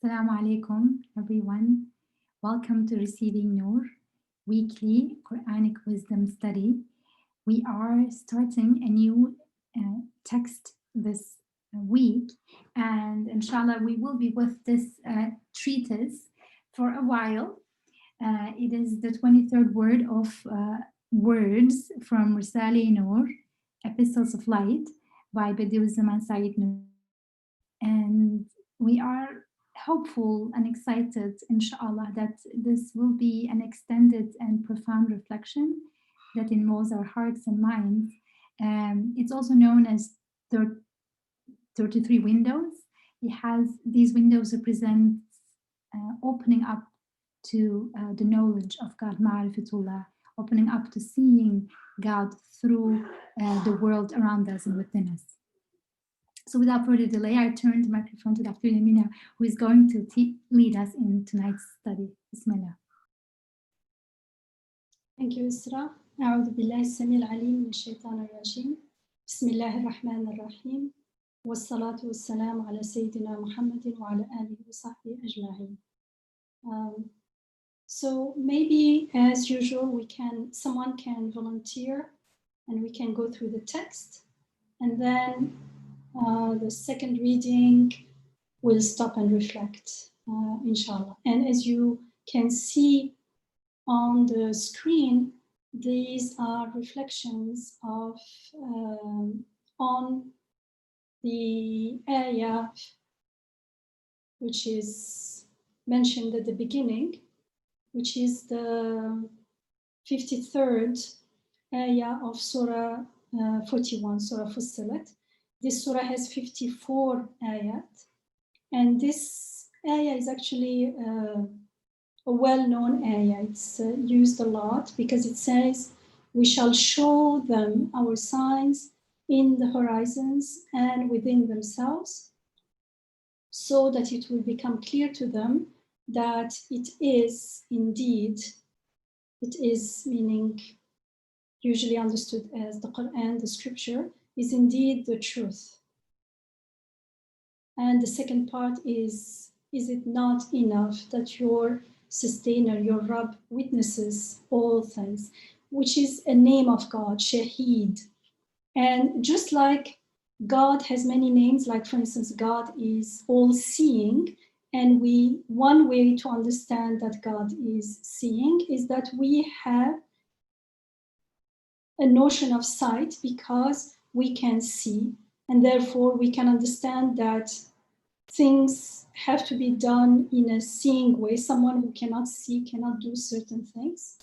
Assalamu alaikum, everyone. Welcome to Receiving Nur, weekly Quranic wisdom study. We are starting a new text this week, and inshallah, we will be with this treatise for a while. It is the 23rd word of words from Risale Nur, Epistles of Light, by Bediüzzaman Said Nur. And we are hopeful and excited, inshallah, that this will be an extended and profound reflection that involves our hearts and minds. It's also known as 33 windows. These windows represent opening up to the knowledge of God, ma'rifatullah, opening up to seeing God through the world around us and within us. So without further delay, I turn the microphone to Dr. Yamina, who is going to lead us in tonight's study. Bismillah. Thank you, Isra. أعوذ بالله السميع العليم من الشيطان الرجيم. بسم الله الرحمن الرحيم. والصلاة والسلام على سيدنا محمد وعلى آله وصحبه أجمعين. So maybe, as usual, someone can volunteer, and we can go through the text, and then the second reading will stop and reflect, inshallah. And as you can see on the screen, these are reflections of on the ayah which is mentioned at the beginning, which is the 53rd ayah of Surah 41, Surah Fussilat. This surah has 54 ayat, and this ayah is actually a well-known ayah. It's used a lot because it says, "We shall show them our signs in the horizons and within themselves, so that it will become clear to them that it is indeed," it is meaning usually understood as the Quran, the scripture, is indeed the truth. And the second part is it not enough that your sustainer, your Rabb, witnesses all things, which is a name of God, Shaheed. And just like God has many names, like for instance, God is all-seeing, and one way to understand that God is seeing is that we have a notion of sight because we can see, and therefore we can understand that things have to be done in a seeing way. Someone who cannot see cannot do certain things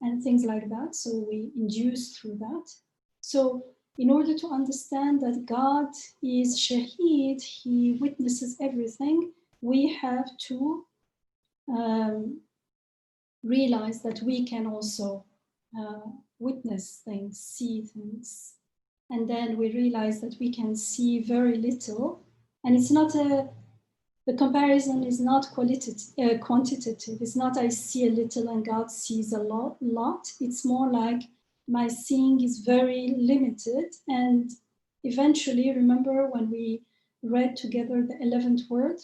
and things like that. So we induce through that. So in order to understand that God is Shaheed, he witnesses everything, we have to realize that we can also witness things, see things. And then we realize that we can see very little. And it's not the comparison is not quantitative. It's not I see a little and God sees a lot. It's more like my seeing is very limited. And eventually, remember when we read together the 11th word,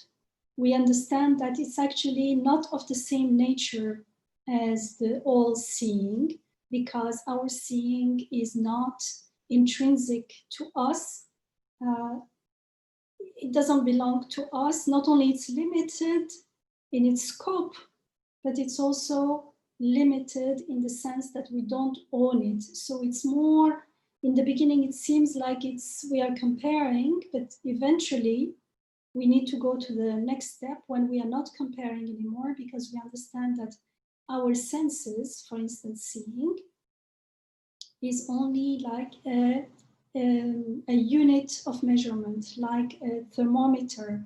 we understand that it's actually not of the same nature as the all-seeing, because our seeing is not intrinsic to us. It doesn't belong to us. Not only it's limited in its scope, but it's also limited in the sense that we don't own it. So it's more, in the beginning, it seems like we are comparing, but eventually we need to go to the next step when we are not comparing anymore, because we understand that our senses, for instance, seeing, is only like a unit of measurement, like a thermometer.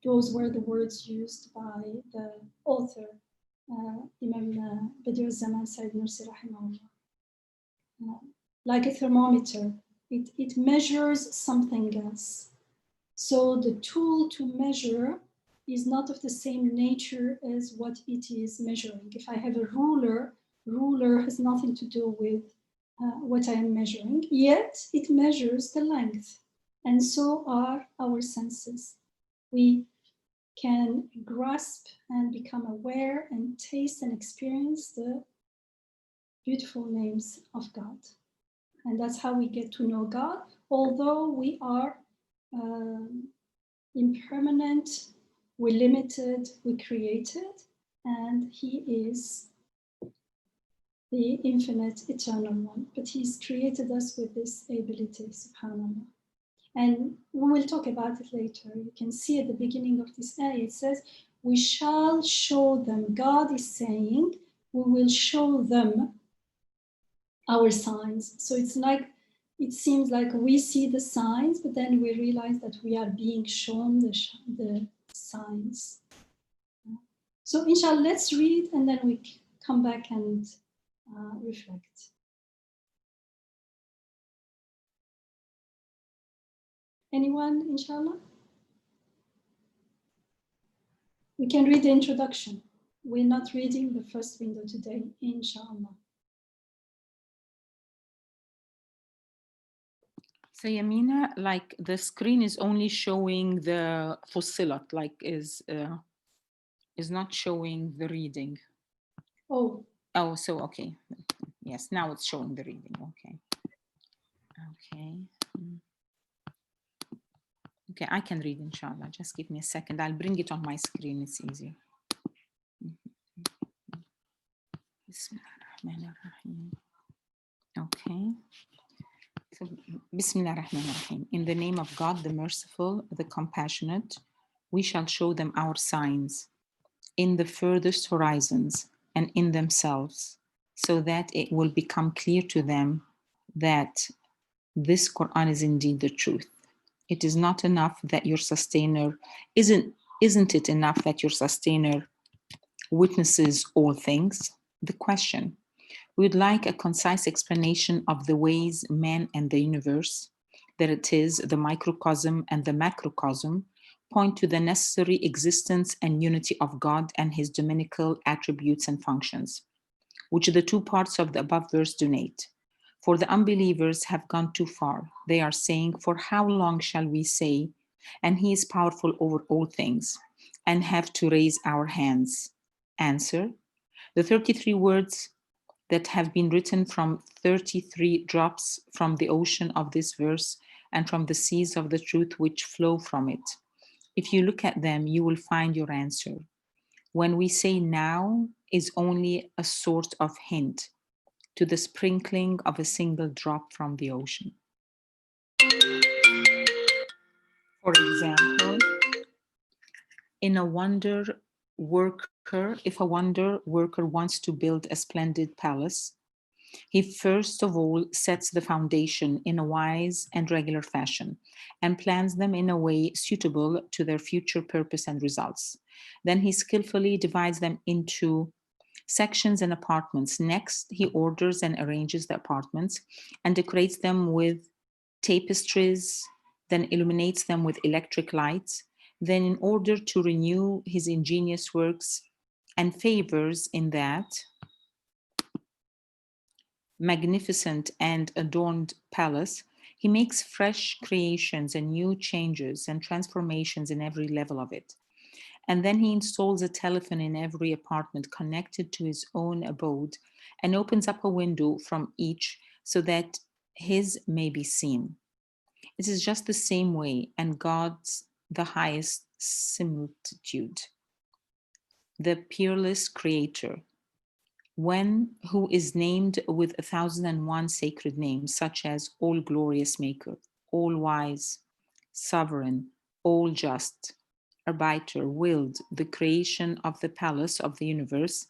Those were the words used by the author, Imam Bediüzzaman Said Nursi rahimahullah. Like a thermometer, it measures something else. So the tool to measure is not of the same nature as what it is measuring. If I have a ruler has nothing to do with what I am measuring, yet it measures the length. And so are our senses. We can grasp and become aware and taste and experience the beautiful names of God. And that's how we get to know God, although we are impermanent, we're limited, we're created, and He is the infinite, eternal one. But He's created us with this ability, subhanAllah. And we will talk about it later. You can see at the beginning of this ayah, it says, we shall show them. God is saying, we will show them our signs. So it's like, it seems like we see the signs, but then we realize that we are being shown the signs. So inshallah, let's read and then we come back and reflect. Anyone, inshallah? We can read the introduction. We're not reading the first window today, inshallah. So Yamina, like the screen is only showing the Fussilat, like is not showing the reading. Oh, so okay. Yes, now it's showing the reading. Okay. Okay, I can read, inshallah. Just give me a second. I'll bring it on my screen. It's easier. Bismillahirrahmanirrahim. Okay. So, Bismillahirrahmanirrahim. In the name of God, the merciful, the compassionate, we shall show them our signs in the furthest horizons and in themselves, so that it will become clear to them that this Quran is indeed the truth. It is not enough that your sustainer isn't it enough that your sustainer witnesses all things? The question: we would like a concise explanation of the ways man and the universe, that it is the microcosm and the macrocosm, point to the necessary existence and unity of God and his dominical attributes and functions, which the two parts of the above verse donate. For the unbelievers have gone too far. They are saying, for how long shall we say, and he is powerful over all things, and have to raise our hands? Answer: the 33 words that have been written from 33 drops from the ocean of this verse and from the seas of the truth which flow from it. If you look at them, you will find your answer. When we say now is only a sort of hint to the sprinkling of a single drop from the ocean. For example, if a wonder worker wants to build a splendid palace, he first of all sets the foundation in a wise and regular fashion and plans them in a way suitable to their future purpose and results. Then he skillfully divides them into sections and apartments. Next, he orders and arranges the apartments and decorates them with tapestries, then illuminates them with electric lights. Then, in order to renew his ingenious works and favors in that magnificent and adorned palace, he makes fresh creations and new changes and transformations in every level of it. And then he installs a telephone in every apartment connected to his own abode and opens up a window from each so that his may be seen. It is just the same way, and God's the highest similitude, the peerless creator, who is named with 1,001 sacred names, such as all glorious maker, all wise, sovereign, all just, arbiter, willed, the creation of the palace of the universe,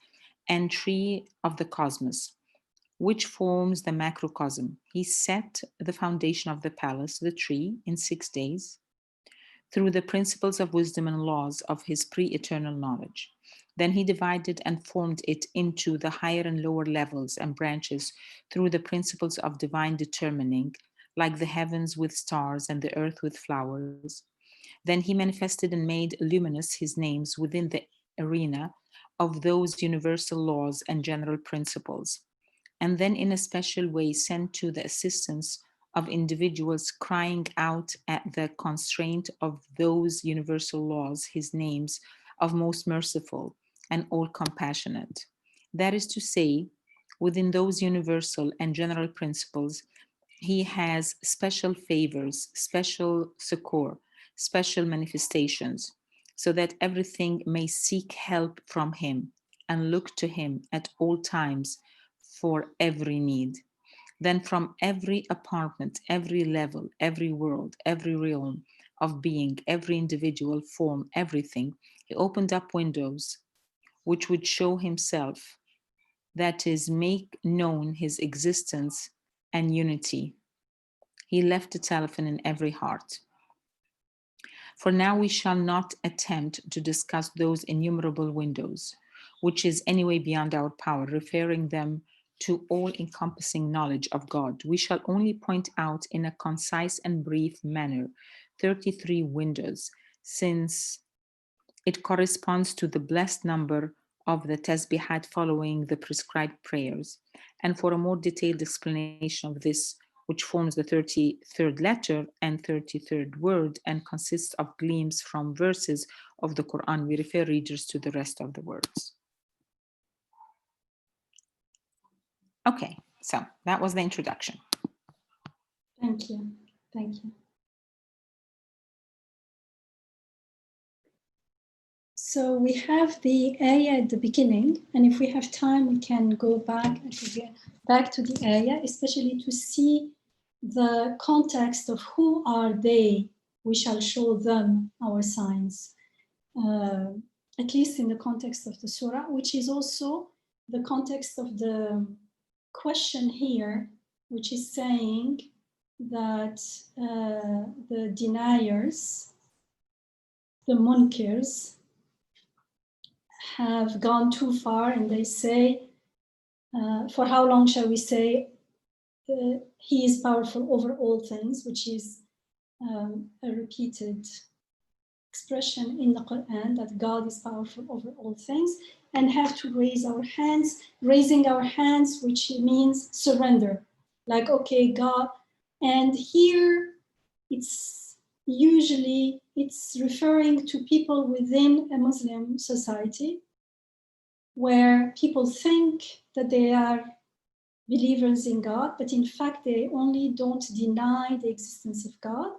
and tree of the cosmos, which forms the macrocosm. He set the foundation of the palace, the tree, in 6 days through the principles of wisdom and laws of his pre-eternal knowledge. Then he divided and formed it into the higher and lower levels and branches through the principles of divine determining, like the heavens with stars and the earth with flowers. Then he manifested and made luminous his names within the arena of those universal laws and general principles. And then in a special way sent to the assistance of individuals crying out at the constraint of those universal laws, his names of most merciful and all compassionate. That is to say, within those universal and general principles, he has special favors, special succor, special manifestations, so that everything may seek help from him and look to him at all times for every need. Then from every apartment, every level, every world, every realm of being, every individual form, everything, he opened up windows which would show himself, that is, make known his existence and unity. He left a telephone in every heart. For now, we shall not attempt to discuss those innumerable windows, which is anyway beyond our power, referring them to all-encompassing knowledge of God. We shall only point out in a concise and brief manner 33 windows, since it corresponds to the blessed number of the tasbihat following the prescribed prayers. And for a more detailed explanation of this, which forms the 33rd letter and 33rd word and consists of gleams from verses of the Quran, we refer readers to the rest of the words. Okay, so that was the introduction. Thank you. Thank you. So we have the ayah at the beginning, and if we have time, we can go back to the ayah, especially to see the context of who are they. We shall show them our signs, at least in the context of the surah, which is also the context of the question here, which is saying that the deniers, the munkirs, have gone too far, and they say, for how long shall we say he is powerful over all things, which is a repeated expression in the Quran, that God is powerful over all things, and have to raise our hands, raising our hands, which means surrender, like, okay, God. And here it's referring to people within a Muslim society where people think that they are believers in God, but in fact they only don't deny the existence of God.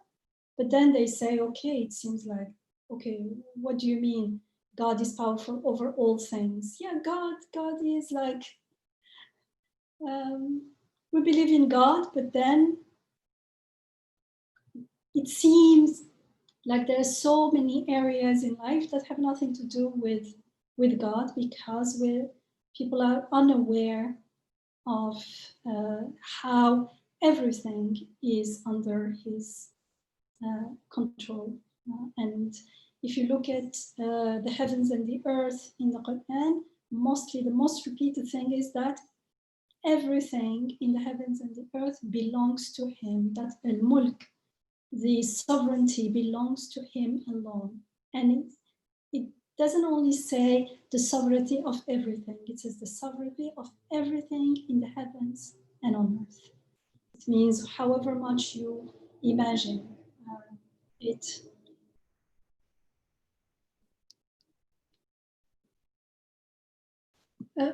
But then they say, okay, it seems like, okay, what do you mean God is powerful over all things? Yeah, God is like, we believe in God, but then it seems like there are so many areas in life that have nothing to do with God, because people are unaware of how everything is under his control. And if you look at the heavens and the earth in the Quran, the most repeated thing is that everything in the heavens and the earth belongs to him, that al-mulk, the sovereignty, belongs to him alone. And it doesn't only say the sovereignty of everything, it says the sovereignty of everything in the heavens and on earth. It means however much you imagine it.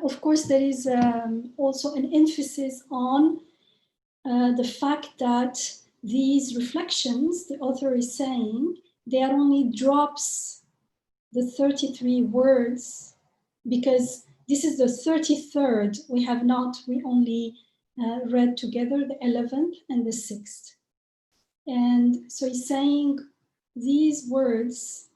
Of course, there is also an emphasis on the fact that these reflections, the author is saying, they are only drops, the 33 words, because this is the 33rd. We only read together the 11th and the 6th. And so he's saying these words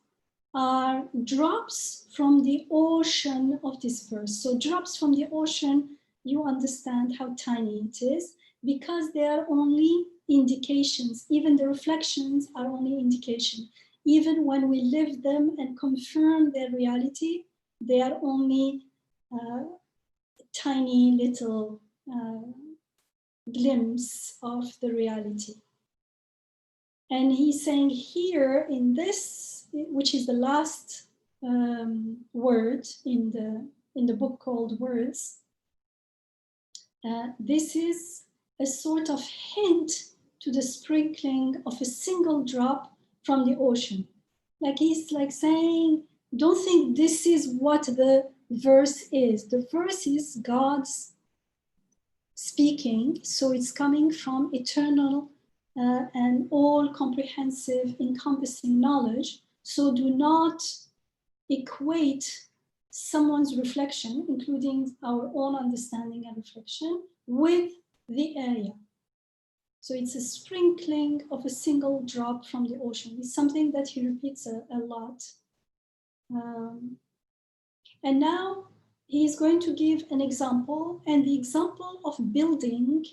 are drops from the ocean of this verse. So drops from the ocean, you understand how tiny it is, because they are only indications. Even the reflections are only indication. Even when we live them and confirm their reality, they are only tiny little glimpse of the reality. And he's saying here in this, which is the last word in the book called Words, this is a sort of hint to the sprinkling of a single drop from the ocean. Like he's like saying, don't think this is what the verse is. The verse is God's speaking, so it's coming from eternal and all-comprehensive, encompassing knowledge. So do not equate someone's reflection, including our own understanding and reflection, with the ayah. So it's a sprinkling of a single drop from the ocean. It's something that he repeats a lot. And now he's going to give an example, and the example of building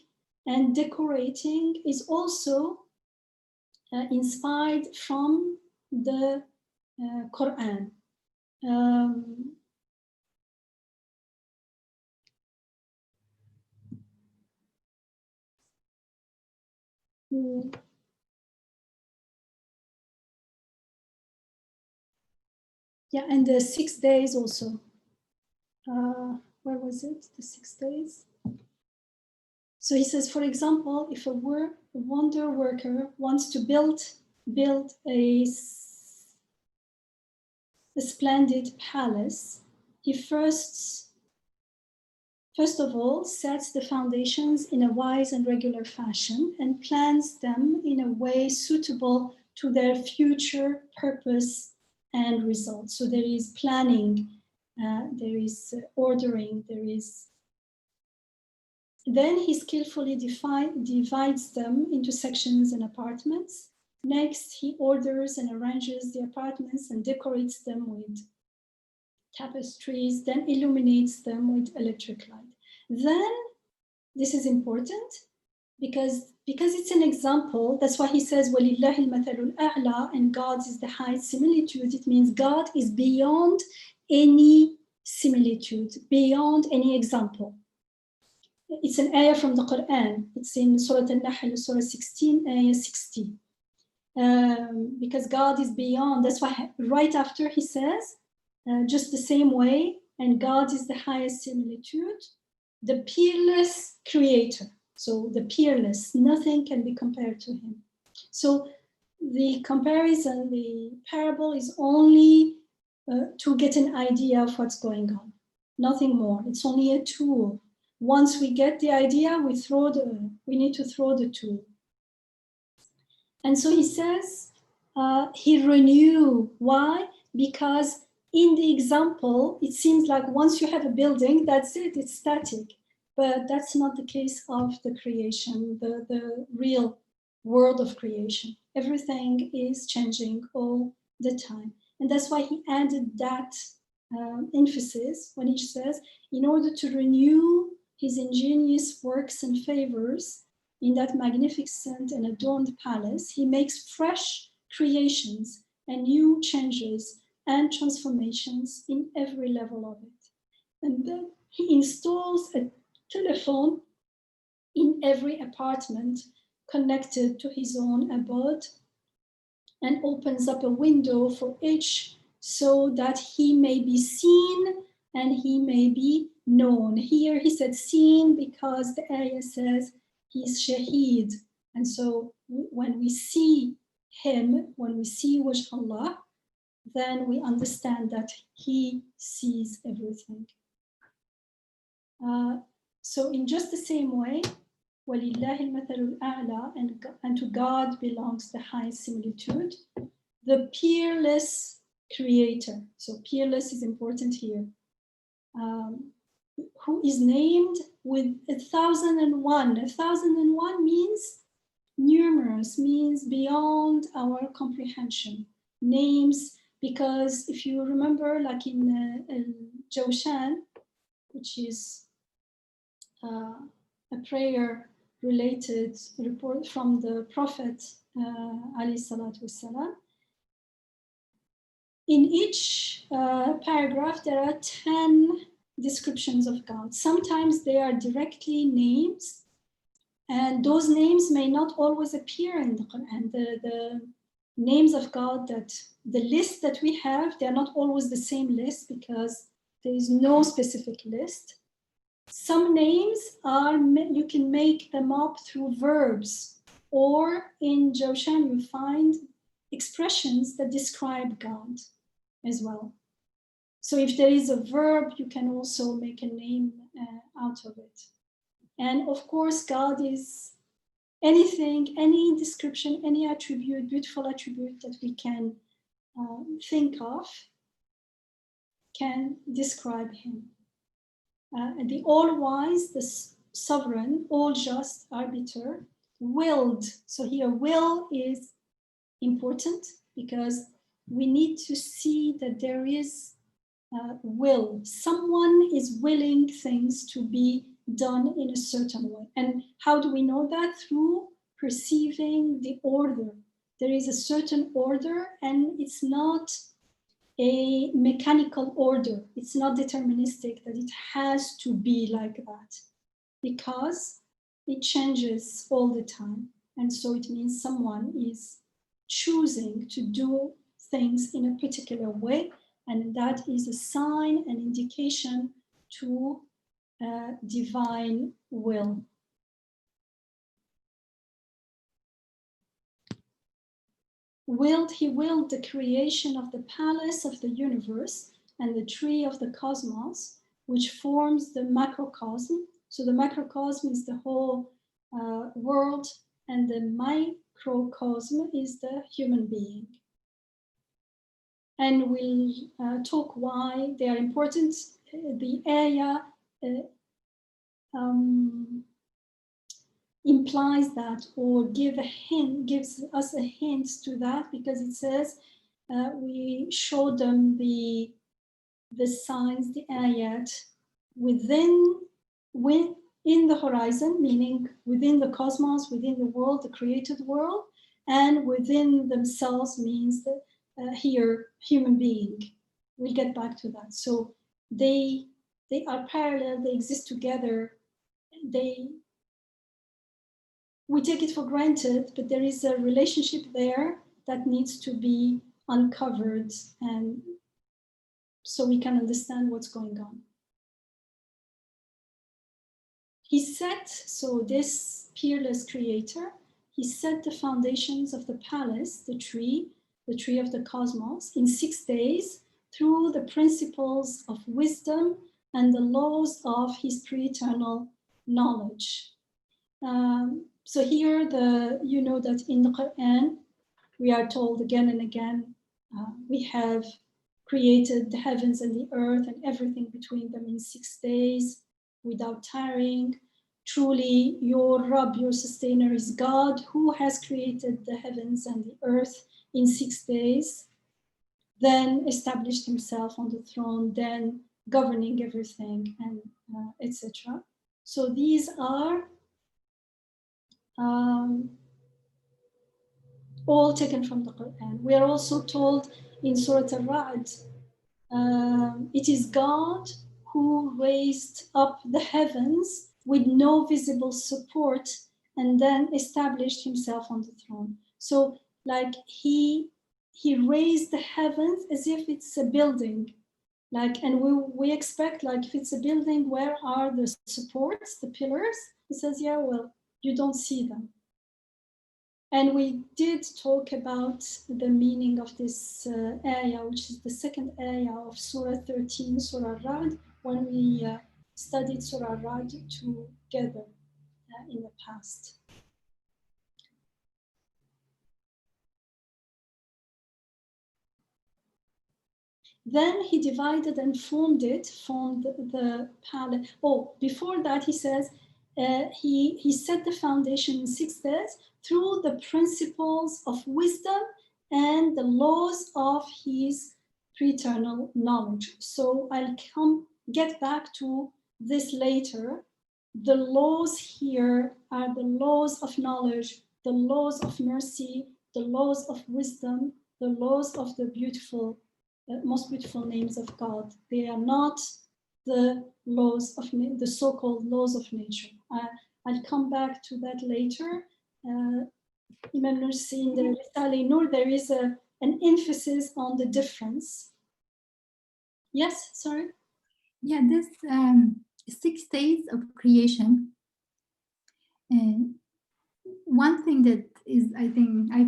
and decorating is also inspired from the Quran. Yeah, and the 6 days also. Where was it? The 6 days. So he says, for example, if a wonder worker wants to build a splendid palace, he first of all sets the foundations in a wise and regular fashion and plans them in a way suitable to their future purpose and results. So there is planning, there is ordering, there is. Then he skillfully divides them into sections and apartments. Next, he orders and arranges the apartments and decorates them with tapestries, then illuminates them with electric light. Then, this is important because it's an example. That's why he says, وَلِلَّهِ الْمَثَلُ الْأَعْلَى, and God is the highest similitude. It means God is beyond any similitude, beyond any example. It's an ayah from the Quran. It's in Surah Al-Nahl, Surah 16, ayah 60. Because God is beyond. That's why right after he says, just the same way, and God is the highest similitude, the peerless creator. So the peerless, nothing can be compared to him. So the comparison, the parable is only to get an idea of what's going on, nothing more. It's only a tool. Once we get the idea, we need to throw the tool. And so he says, he renew. Why? Because in the example, it seems like once you have a building, that's it, it's static. But that's not the case of the creation, the real world of creation. Everything is changing all the time. And that's why he added that emphasis when he says, in order to renew his ingenious works and favors in that magnificent and adorned palace, he makes fresh creations and new changes and transformations in every level of it. And then he installs a telephone in every apartment connected to his own abode and opens up a window for each so that he may be seen and he may be known. Here he said seen because the ayah says he's shaheed. And so when we see him, when we see Wajh Allah, then we understand that he sees everything. So in just the same way, وَلِلَّهِ الْمَثَلُ الْأَعْلَى, and to God belongs the high similitude, the peerless creator. So peerless is important here. Who is named with 1001. 1001 means numerous, means beyond our comprehension. Names, because if you remember, like in Jawshan, which is a prayer related report from the Prophet alayhi salatu wassalam. In each paragraph, there are 10 descriptions of God. Sometimes they are directly names, and those names may not always appear in the Quran. The names of God, that the list that we have, they're not always the same list because there is no specific list. Some names are, you can make them up through verbs. or in Joshan you find expressions that describe God as well. So if there is a verb, you can also make a name out of it. And of course, God is anything, any description, any attribute, beautiful attribute that we can think of can describe him. The all-wise, the sovereign, all-just, arbiter, willed. So here, will is important because we need to see that there is will. Someone is willing things to be done in a certain way. And how do we know that? Through perceiving the order. There is a certain order, and it's not a mechanical order. It's not deterministic that it has to be like that, because it changes all the time. And so it means someone is choosing to do things in a particular way, and that is a sign, an indication to divine will. He willed the creation of the palace of the universe and the tree of the cosmos, which forms the macrocosm. So the macrocosm is the whole world, and the microcosm is the human being. And we'll talk why they are important. The area implies that, or gives us a hint to that, because it says we show them the signs, the ayat, in the horizon, meaning within the cosmos, within the world, the created world, and within themselves means that here, human being. We'll get back to that. So they are parallel, they exist together. We take it for granted, but there is a relationship there that needs to be uncovered, and so we can understand what's going on. He set, so this peerless creator, he set the foundations of the palace, the tree of the cosmos, in 6 days through the principles of wisdom and the laws of his pre-eternal knowledge. So here, you know that in the Quran, we are told again and again, we have created the heavens and the earth and everything between them in 6 days without tiring. Truly, your Rabb, your sustainer, is God, who has created the heavens and the earth in 6 days, then established himself on the throne, then governing everything, and etc. So these are all taken from the Quran. We are also told in Surah Al-Ra'd, it is God who raised up the heavens with no visible support and then established himself on the throne. So like he raised the heavens as if it's a building. Like, and we expect, like, if it's a building, where are the supports, the pillars? He says, yeah, well, you don't see them. And we did talk about the meaning of this ayah, which is the second ayah of Surah 13, Surah Ra'd, when we studied Surah Ra'd together in the past. Then he divided and formed the palace. Oh, before that he says, he set the foundation in 6 days through the principles of wisdom and the laws of his pre-eternal knowledge. So I'll get back to this later. The laws here are the laws of knowledge, the laws of mercy, the laws of wisdom, the laws of the most beautiful names of God. They are not the laws of the so-called laws of nature. I'll come back to that later. Imam Nursi, in the Risale Nur, there is an emphasis on the difference. Yes, sorry? Yeah, this 6 days of creation, one thing that is, I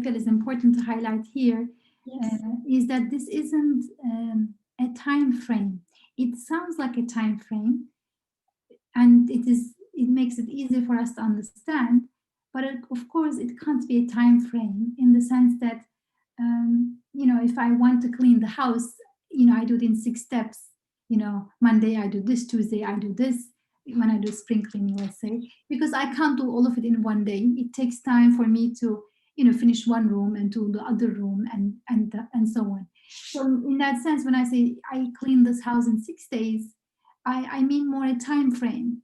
feel is important to highlight here, Yes. is that this isn't a time frame. It sounds like a time frame, and it makes it easier for us to understand, but of course it can't be a time frame, in the sense that if I want to clean the house, I do it in 6 steps. Monday I do this, Tuesday I do this, when I do spring cleaning, let's say, because I can't do all of it in one day. It takes time for me to finish one room and do the other room, and so on. So in that sense, when I say I clean this house in 6 days, I mean more a time frame.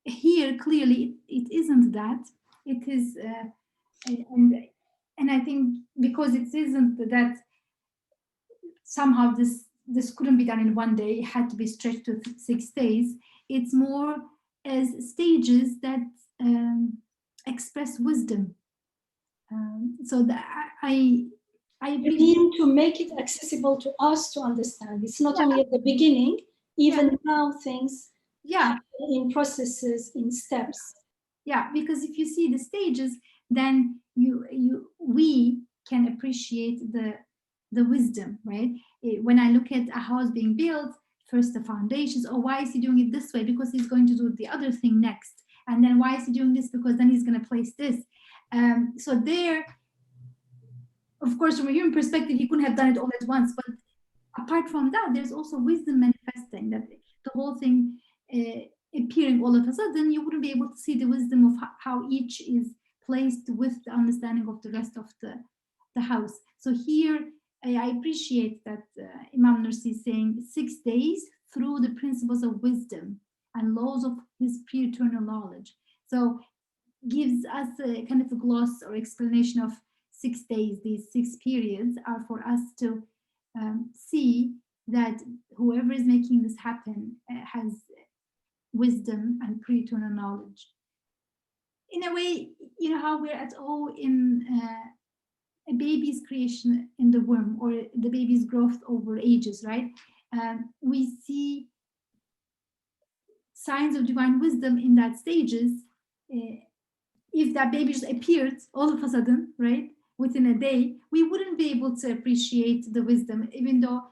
Here clearly it isn't that. It is and I think because it isn't that, somehow this couldn't be done in one day, it had to be stretched to 6 days. It's more as stages that express wisdom. So that I You mean to make it accessible to us to understand. It's not only at the beginning, even now things happen in processes, in steps. Yeah, because if you see the stages, then we can appreciate the wisdom, right? When I look at a house being built, first the foundations. Oh, why is he doing it this way? Because he's going to do the other thing next. And then why is he doing this? Because then he's going to place this. So there, of course, from a human perspective, he couldn't have done it all at once. But apart from that, there's also wisdom manifesting, that the whole thing appearing all of a sudden, you wouldn't be able to see the wisdom of how each is placed with the understanding of the rest of the house. So here, I appreciate that Imam Nursi is saying 6 days through the principles of wisdom and laws of his pre-eternal knowledge. So gives us a kind of a gloss or explanation of 6 days. These 6 periods are for us to see that whoever is making this happen has wisdom and pre-eternal knowledge. In a way, how we're at all in a baby's creation in the womb, or the baby's growth over ages, right? We see signs of divine wisdom in that stages. If that baby just appeared all of a sudden, right, within a day, we wouldn't be able to appreciate the wisdom, even though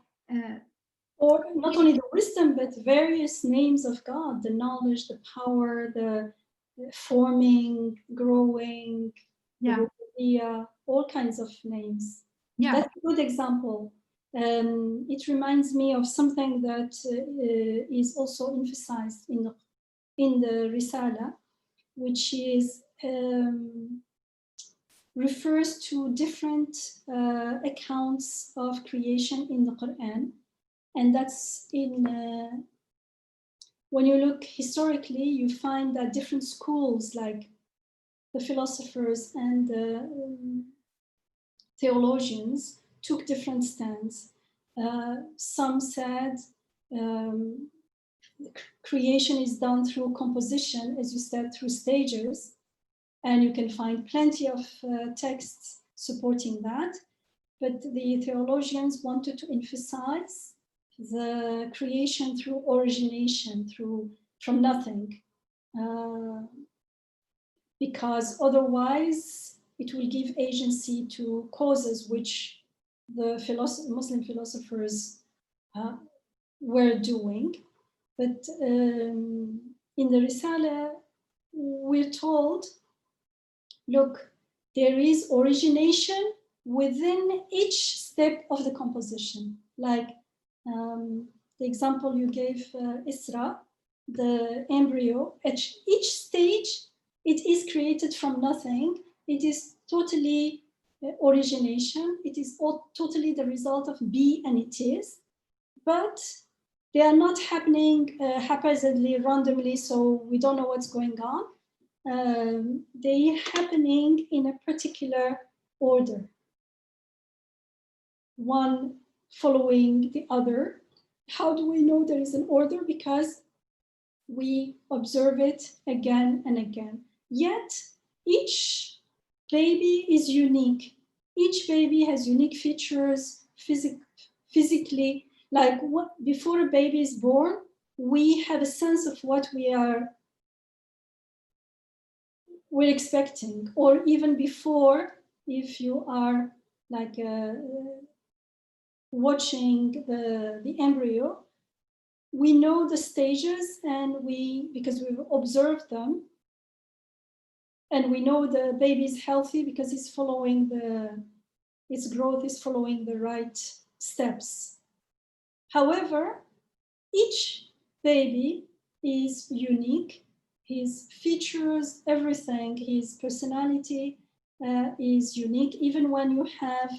or not only the wisdom, but various names of God, the knowledge, the power, the forming, growing, all kinds of names. That's a good example. It reminds me of something that is also emphasized in the Risala, which is refers to different accounts of creation in the Quran. And that's when you look historically, you find that different schools, like the philosophers and the theologians, took different stands. Some said creation is done through composition, as you said, through stages. And you can find plenty of texts supporting that. But the theologians wanted to emphasize the creation through origination, from nothing, because otherwise it will give agency to causes which the Muslim philosophers were doing. But in the Risala, we're told, look, there is origination within each step of the composition. Like the example you gave, Isra, the embryo, at each stage, it is created from nothing. It is totally origination. It is totally the result of be and it is. But they are not happening haphazardly, randomly, so we don't know what's going on. They happening in a particular order, one following the other. How do we know there is an order? Because we observe it again and again. Yet each baby is unique. Each baby has unique features physically. Like before a baby is born, we have a sense of what we are we're expecting, or even before, if you are like watching the embryo, we know the stages, and because we've observed them, and we know the baby is healthy because it's following its growth is following the right steps. However, each baby is unique. His features, everything, his personality is unique. Even when you have,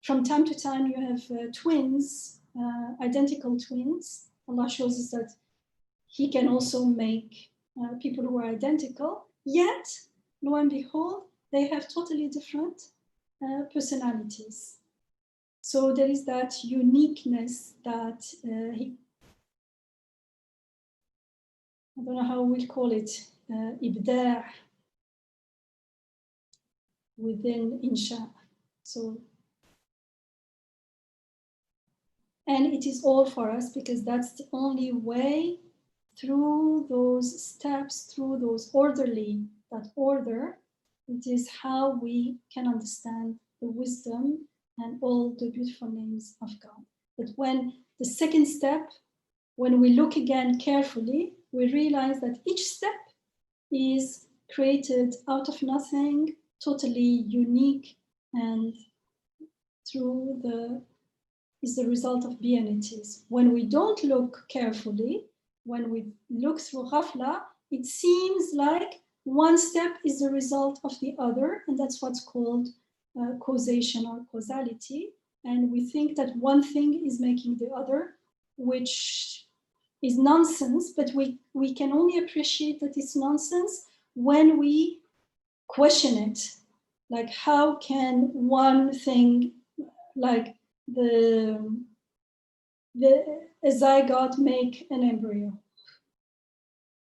from time to time, you have twins, identical twins. Allah shows us that He can also make people who are identical. Yet, lo and behold, they have totally different personalities. So there is that uniqueness that I don't know how we'll call it, ibda' within insha. So, and it is all for us, because that's the only way through those steps, through those that order, it is how we can understand the wisdom and all the beautiful names of God. But when the second step, when we look again carefully, we realize that each step is created out of nothing, totally unique, and is the result of beanities. When we don't look carefully, when we look through ghafla, it seems like one step is the result of the other, and that's what's called causation or causality. And we think that one thing is making the other, which is nonsense, but we can only appreciate that it's nonsense when we question it. Like, how can one thing, like a zygote, make an embryo?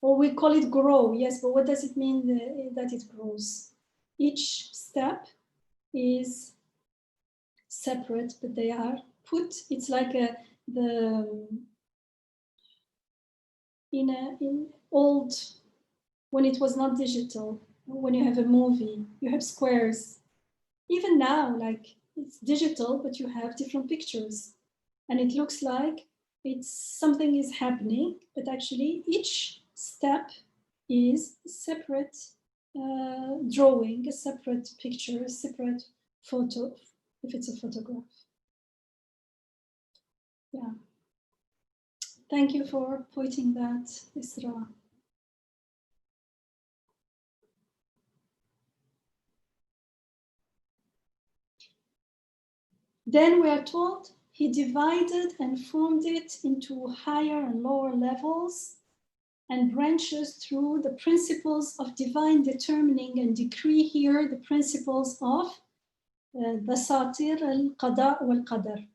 Or we call it grow, yes, but what does it mean that it grows? Each step is separate, but they are put, it's like in old, when it was not digital, when you have a movie, you have squares. Even now, like, it's digital, but you have different pictures. And it looks like something is happening, but actually each step is a separate drawing, a separate picture, a separate photo, if it's a photograph. Yeah. Thank you for pointing that, Isra. Then we are told He divided and formed it into higher and lower levels and branches through the principles of divine determining and decree, here the principles of Dasatir al-Qada wal-Qadar.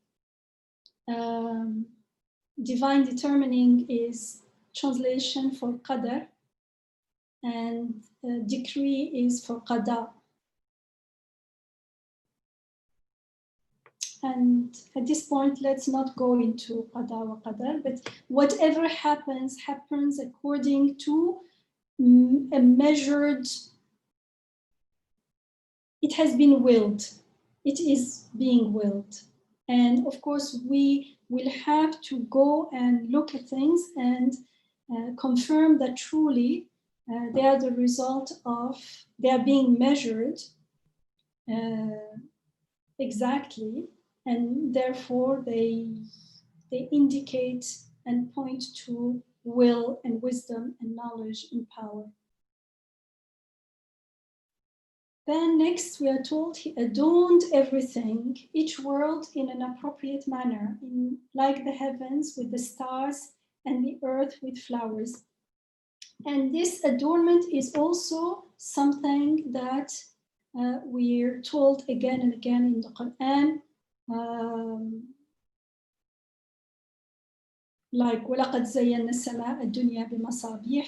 Divine determining is translation for Qadar, and decree is for Qada. And at this point, let's not go into Qada wa Qadar, but whatever happens according to a measured, it has been willed. It is being willed. And of course, we will have to go and look at things and confirm that truly they are the result of, they are being measured exactly, and therefore they indicate and point to will and wisdom and knowledge and power. Then next we are told He adorned everything, each world in an appropriate manner, like the heavens with the stars and the earth with flowers. And this adornment is also something that we're told again and again in the Quran. Like وَلَقَدْ زَيَّنَّا السَّمَاءَ الدُّنْيَا بِمَصَابِيحِ,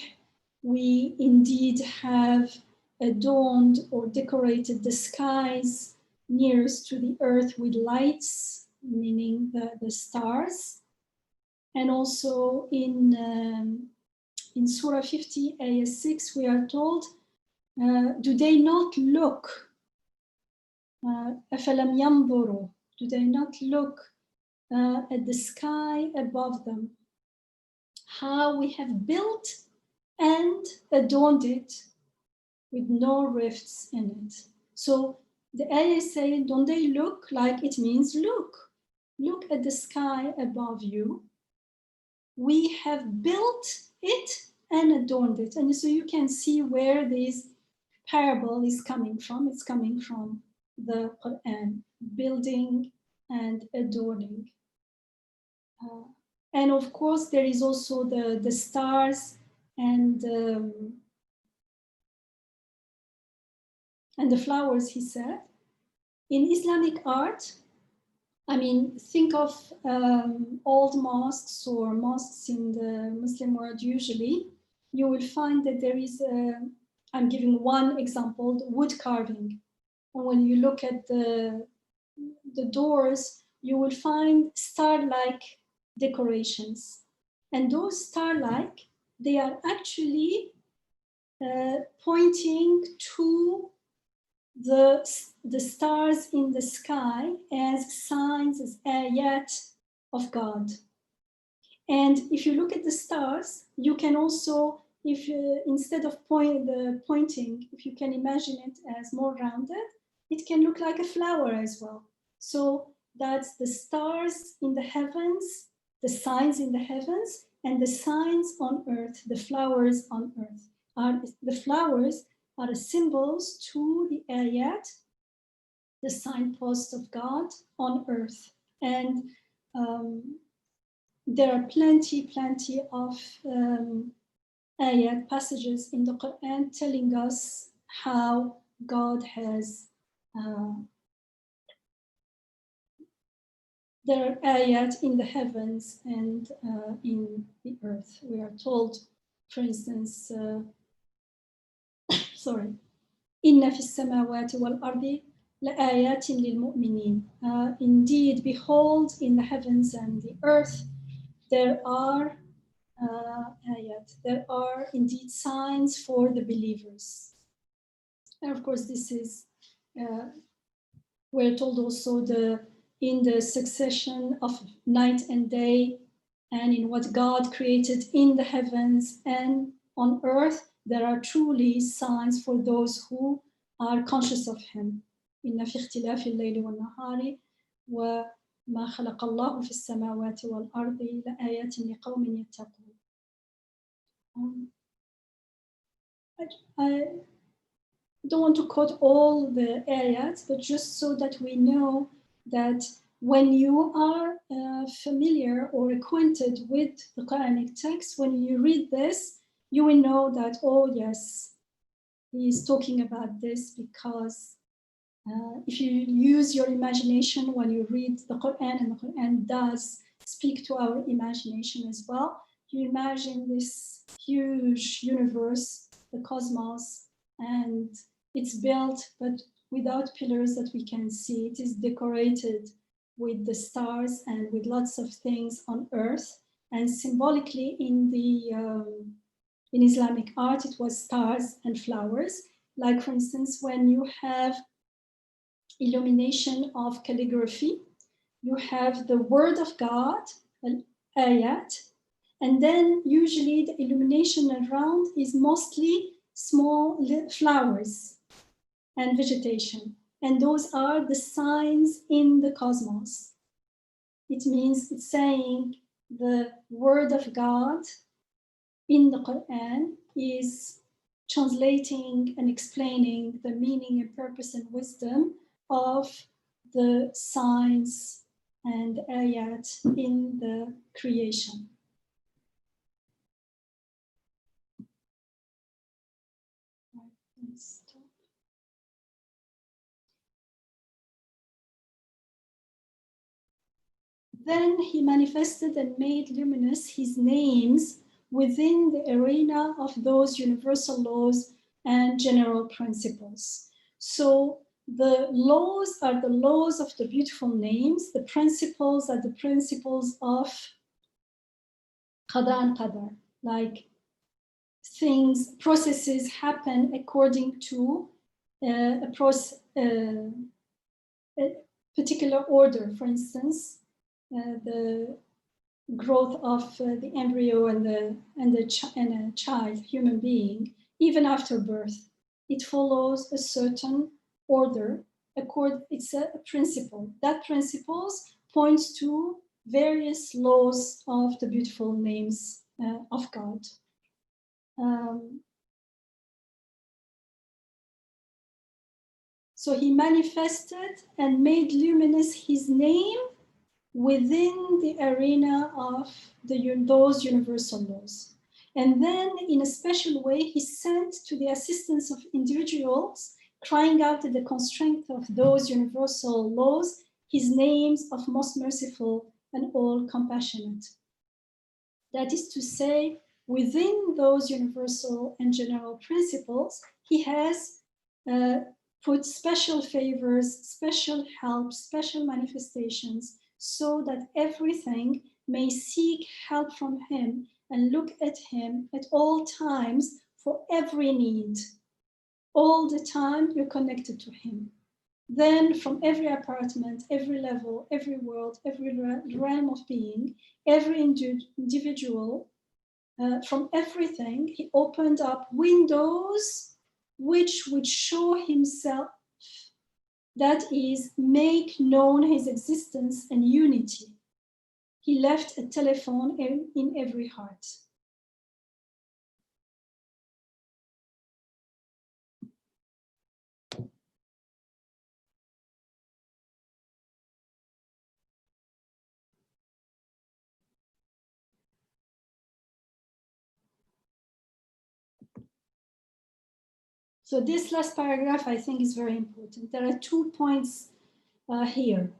we indeed have adorned or decorated the skies nearest to the earth with lights, meaning the stars. And also in Surah 50, Ayah 6, we are told Do they not look? أَفَلَمْ يَنْظُرُوا? Do they not look at the sky above them? How we have built and adorned it with no rifts in it. So the ayah is saying, don't they look? Like it means look. Look at the sky above you. We have built it and adorned it. And so you can see where this parable is coming from. It's coming from the Quran, building and adorning. And of course, there is also the stars and the flowers, he said. In Islamic art, I mean, think of old mosques or mosques in the Muslim world usually, you will find that there is, I'm giving one example, wood carving. And when you look at the doors, you will find star-like decorations. And those star-like, they are actually pointing to the stars in the sky as signs, as ayaat of God. And if you look at the stars, you can also, if instead of pointing, if you can imagine it as more rounded, it can look like a flower as well. So that's the stars in the heavens, the signs in the heavens, and the signs on earth, the flowers on earth. The flowers are symbols to the ayat, the signpost of God on earth. And there are plenty of ayat passages in the Quran telling us how God has, there are ayat in the heavens and in the earth. We are told, for instance, sorry, إِنَّ فِي السَّمَاوَاتِ وَالْأَرْضِ لَآيَاتٍ لِلْمُؤْمِنِينَ. Indeed, behold, in the heavens and the earth, there are ayat. There are indeed signs for the believers. And of course, this is, we're told also in the succession of night and day, and in what God created in the heavens and on earth, there are truly signs for those who are conscious of Him. إن في اختلاف الليل والنهار وما خلق الله في السماوات والأرض لآيات لقوم يتقون. I don't want to quote all the ayats, but just so that we know that when you are familiar or acquainted with the Quranic text, when you read this, you will know that, oh yes, he is talking about this because if you use your imagination when you read the Quran, and the Quran does speak to our imagination as well, you imagine this huge universe, the cosmos, and it's built, but without pillars that we can see. It is decorated with the stars and with lots of things on earth. And symbolically in Islamic art, it was stars and flowers. Like, for instance, when you have illumination of calligraphy, you have the word of God, an ayat, and then usually the illumination around is mostly small flowers and vegetation. And those are the signs in the cosmos. It means it's saying the word of God in the Quran is translating and explaining the meaning and purpose and wisdom of the signs and ayat in the creation. Then he manifested and made luminous his names within the arena of those universal laws and general principles. So the laws are the laws of the beautiful names. The principles are the principles of qada and qadar, like processes happen according to a particular order. For instance, the growth of the embryo and a child, human being, even after birth, it follows a certain order. It's a principle. That principle points to various laws of the beautiful names of God. So he manifested and made luminous his name within the arena of those universal laws. And then in a special way, he sent to the assistance of individuals, crying out at the constraint of those universal laws, his names of most merciful and all compassionate. That is to say, within those universal and general principles, he has put special favors, special help, special manifestations, so that everything may seek help from him and look at him at all times for every need. All the time you're connected to him. Then from every apartment, every level, every world, every realm of being, every individual, from everything, he opened up windows which would show himself, that is, make known his existence and unity. He left a telephone in every heart. So this last paragraph, I think, is very important. There are 2 points here.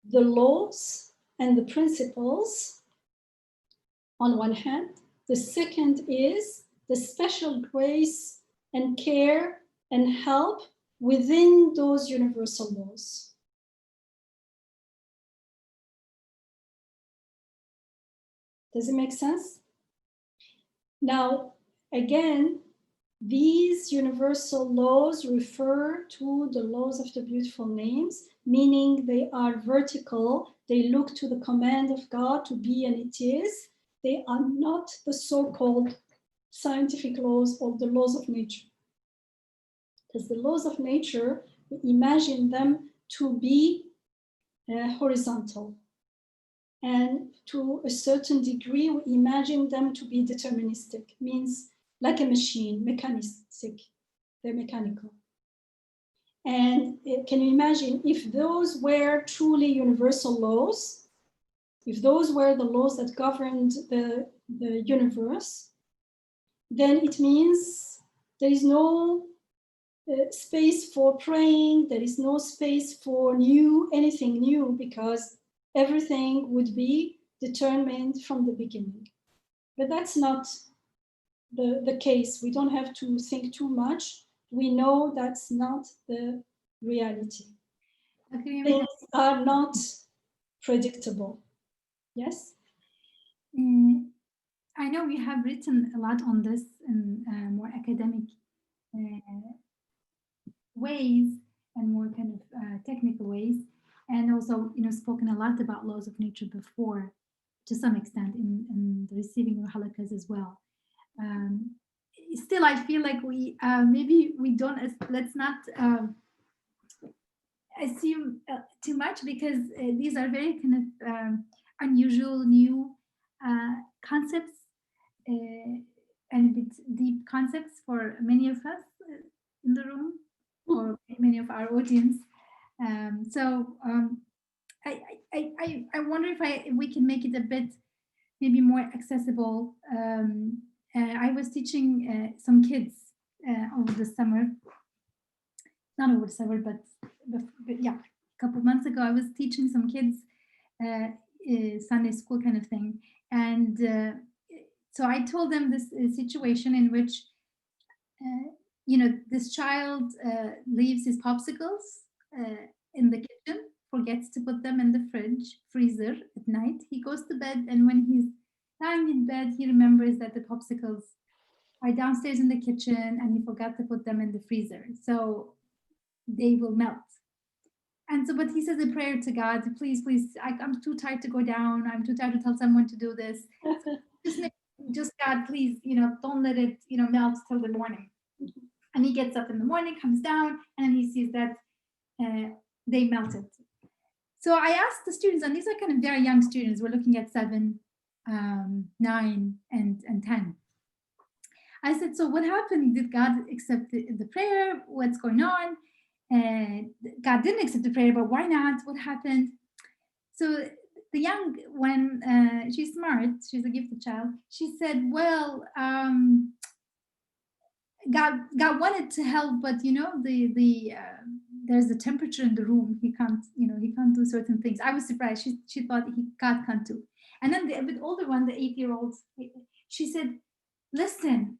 The laws and the principles on one hand. The second is the special grace and care and help within those universal laws. Does it make sense? Now, again, these universal laws refer to the laws of the beautiful names, meaning they are vertical. They look to the command of God to be and it is. They are not the so-called scientific laws or the laws of nature. Because the laws of nature, we imagine them to be horizontal. And to a certain degree, we imagine them to be deterministic, means like a machine, mechanistic, they're mechanical. And can you imagine if those were truly universal laws, if those were the laws that governed the universe, then it means there is no space for praying, there is no space for anything new, because everything would be determined from the beginning. But that's not the case. We don't have to think too much. We know that's not the reality. Okay, things are not predictable. Yes? I know you have written a lot on this in more academic ways and more kind of technical ways, and also, spoken a lot about laws of nature before, to some extent, in the receiving of halakas as well. Still, I feel like we maybe we don't, let's not assume too much, because these are very kind of unusual, new concepts, and a bit deep concepts for many of us in the room, or many of our audience. I wonder if we can make it a bit maybe more accessible. I was teaching some kids over the summer, not over the summer, but yeah, a couple of months ago, I was teaching some kids Sunday school kind of thing. And so I told them this situation in which, this child leaves his popsicles in the kitchen, forgets to put them in the freezer at night. He goes to bed, and when he's lying in bed, he remembers that the popsicles are downstairs in the kitchen and he forgot to put them in the freezer. So they will melt. And so, but he says a prayer to God, please, please, I'm too tired to go down. I'm too tired to tell someone to do this. Just God, please, don't let it, melt till the morning. And he gets up in the morning, comes down, and he sees that they melted. So I asked the students, and these are kind of very young students. We're looking at 7, 9, and 10. I said, so what happened? Did God accept the prayer? What's going on? God didn't accept the prayer, but why not? What happened? So the young one, she's smart, she's a gifted child. She said, well, God wanted to help, but there's a temperature in the room. He can't do certain things. I was surprised. She thought God can't do. And then the bit older one, the 8-year-old, she said, listen,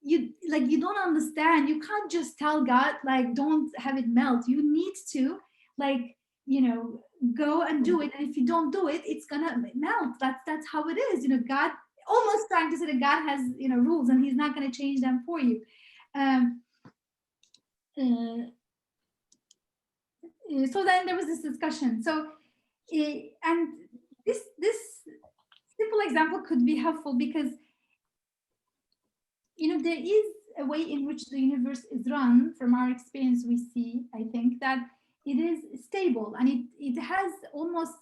you don't understand. You can't just tell God, don't have it melt. You need to go and do it. And if you don't do it, it's gonna melt. That's how it is. God, almost trying to say that God has rules and he's not going to change them for you. So then there was this discussion. So and this simple example could be helpful because there is a way in which the universe is run. From our experience, we see, I think, that it is stable and it has almost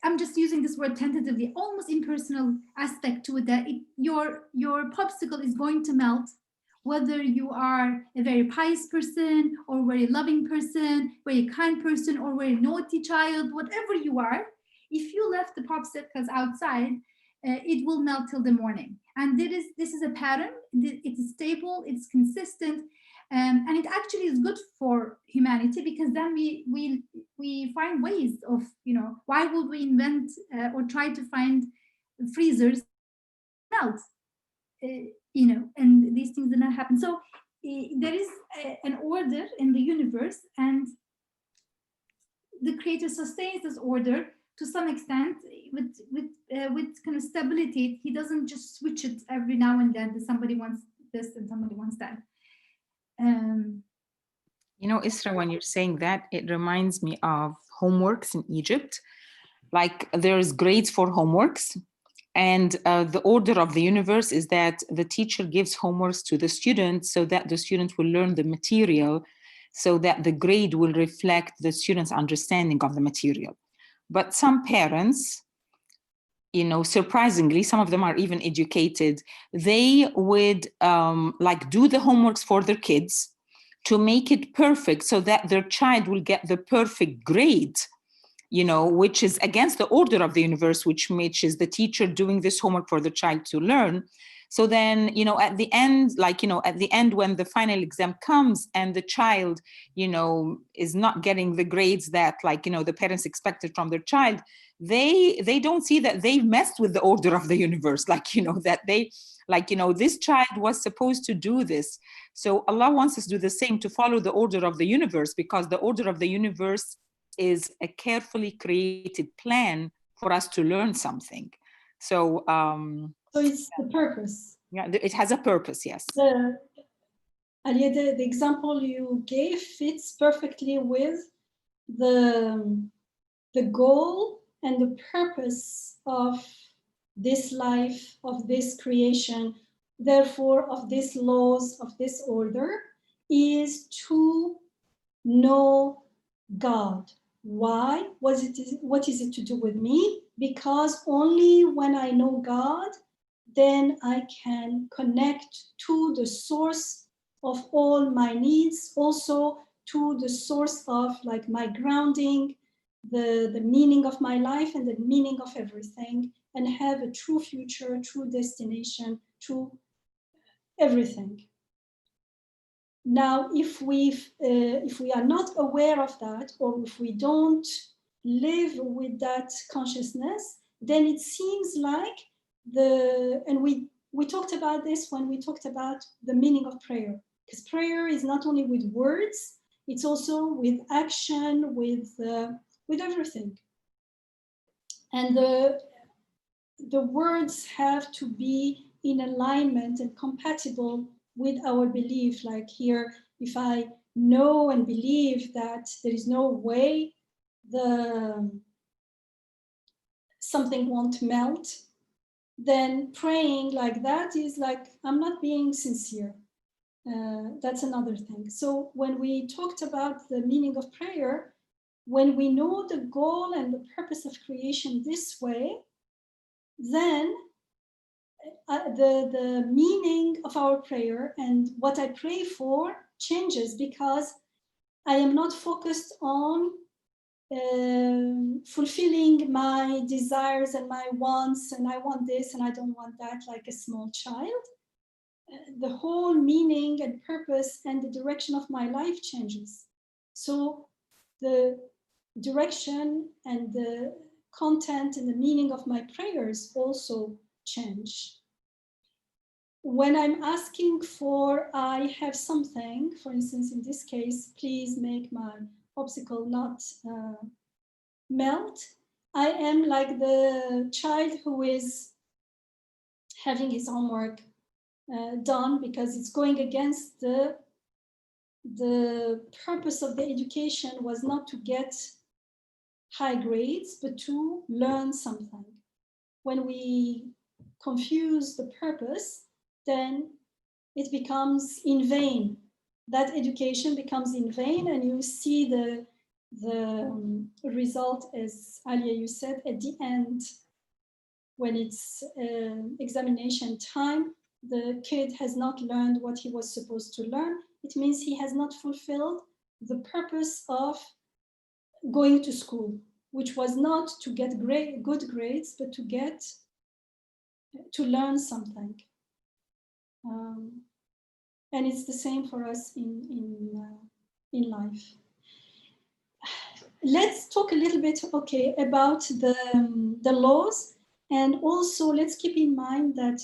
I'm just using this word tentatively, almost impersonal aspect to it, that your popsicle is going to melt, whether you are a very pious person or a very loving person, very kind person or very naughty child, whatever you are. If you left the popsicles outside, it will melt till the morning. And this is a pattern. It is stable, it's consistent. And it actually is good for humanity because then we find ways of, why would we invent or try to find freezers melt, and these things did not happen. So there is an order in the universe, and the creator sustains this order to some extent with kind of stability. He doesn't just switch it every now and then. Somebody wants this and somebody wants that. Isra, when you're saying that, it reminds me of homeworks in Egypt. Like there's grades for homeworks, and the order of the universe is that the teacher gives homeworks to the students so that the student will learn the material, so that the grade will reflect the student's understanding of the material. But some parents, surprisingly, some of them are even educated, they would do the homeworks for their kids to make it perfect so that their child will get the perfect grade, which is against the order of the universe, which is the teacher doing this homework for the child to learn. So then, at the end, when the final exam comes and the child, is not getting the grades that, the parents expected from their child, they don't see that they've messed with the order of the universe, that they, this child was supposed to do this. So Allah wants us to do the same, to follow the order of the universe, because the order of the universe is a carefully created plan for us to learn something. So it's the purpose. Yeah, it has a purpose, yes. Alia, the example you gave fits perfectly with the goal and the purpose of this life, of this creation, therefore of these laws, of this order, is to know God. Why? What is it to do with me? Because only when I know God, then I can connect to the source of all my needs, also to the source of my grounding, the meaning of my life and the meaning of everything, and have a true future, true destination, true everything. Now, if we are not aware of that, or if we don't live with that consciousness, then it seems like and we talked about this when we talked about the meaning of prayer, because prayer is not only with words, it's also with action, with everything. And the words have to be in alignment and compatible with our belief. Like here, if I know and believe that there is no way something won't melt, then praying like that is like, I'm not being sincere. That's another thing. So when we talked about the meaning of prayer, when we know the goal and the purpose of creation this way, then the meaning of our prayer and what I pray for changes, because I am not focused on fulfilling my desires and my wants, and I want this and I don't want that, like a small child. The whole meaning and purpose and the direction of my life changes. So the direction and the content and the meaning of my prayers also change. When I'm asking for, I have something, for instance, in this case, please make my popsicle not melt, I am like the child who is having his homework done because it's going against the purpose of the education was not to get high grades, but to learn something. When we confuse the purpose, then it becomes in vain. That education becomes in vain, and you see the result, as Alia, you said, at the end, when it's examination time, the kid has not learned what he was supposed to learn. It means he has not fulfilled the purpose of going to school, which was not to get good grades, but to learn something. And it's the same for us in life. Let's talk a little bit, okay, about the laws, and also let's keep in mind that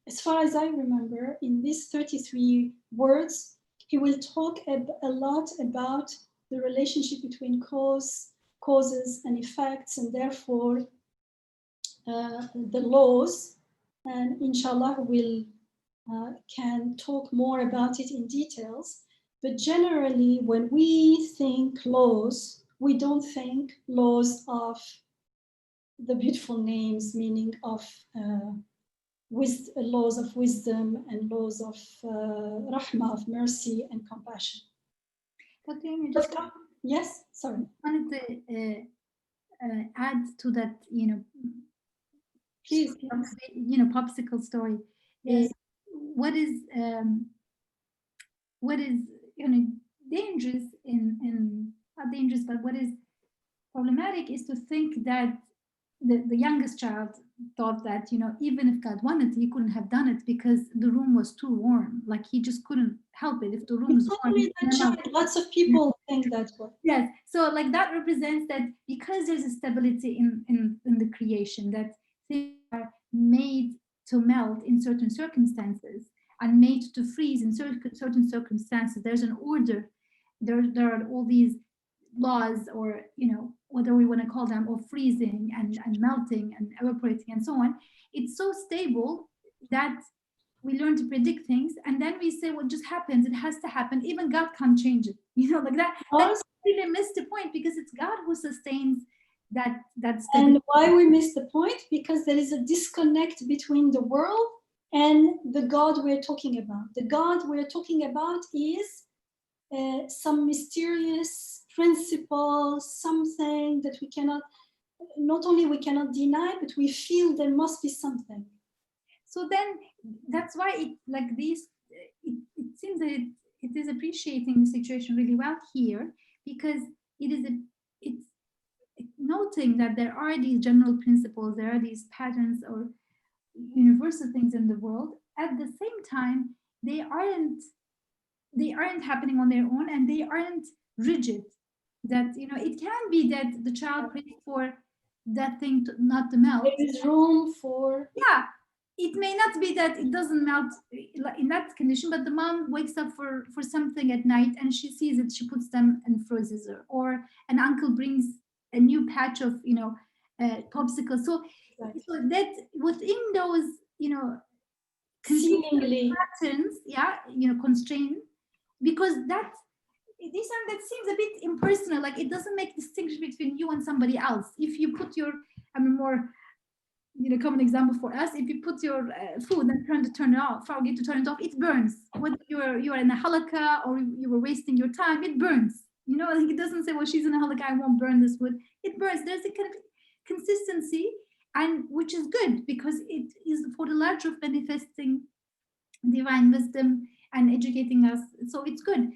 as far as I remember, in these 33 words, he will talk a lot about the relationship between causes and effects, and therefore the laws, and inshallah we'll can talk more about it in details. But generally, when we think laws, we don't think laws of the beautiful names, meaning of laws of wisdom and laws of rahmah, of mercy and compassion. Dr. Yamina, yes, sorry. I wanted to add to that, please. popsicle story. Yes. What is dangerous not dangerous, but what is problematic is to think that the youngest child thought that, even if God wanted, he couldn't have done it because the room was too warm. Like he just couldn't help it. If the room was warm, only that child, lots of people think that way. Yes. So like that represents that because there's a stability in the creation, that things are made to melt in certain circumstances and made to freeze in certain circumstances. There's an order. There are all these laws, or whatever we want to call them, of freezing and melting and evaporating and so on. It's so stable that we learn to predict things, and then we say what just happens, it has to happen, even God can't change it, like that. That's really missed the point, because it's God who sustains that and why we miss the point? Because there is a disconnect between the world and the God we're talking about. The God we're talking about is some mysterious principle, something that we cannot, not only we cannot deny, but we feel there must be something. So then that's why it seems that it is appreciating the situation really well here, because it's noting that there are these general principles, there are these patterns or universal things in the world. At the same time, they aren't happening on their own, and they aren't rigid. That it can be that the child prays for that thing not to melt. There is room for, it may not be that it doesn't melt in that condition, but the mom wakes up for something at night and she sees it, she puts them and freezes her, or an uncle brings a new patch of popsicle. So that within those seemingly patterns, yeah, you know, constraint, because that seems a bit impersonal. Like it doesn't make distinction between you and somebody else. If you put your, I mean, more, you know, common example for us, if you put your food and turn it off, forget to turn it off, it burns. Whether you are in a halakha or you were wasting your time, it burns. You know, like it doesn't say, well, she's in a halakha, I won't burn this wood. It burns. There's a kind of consistency, and which is good because it is for the larger of manifesting divine wisdom and educating us. So it's good.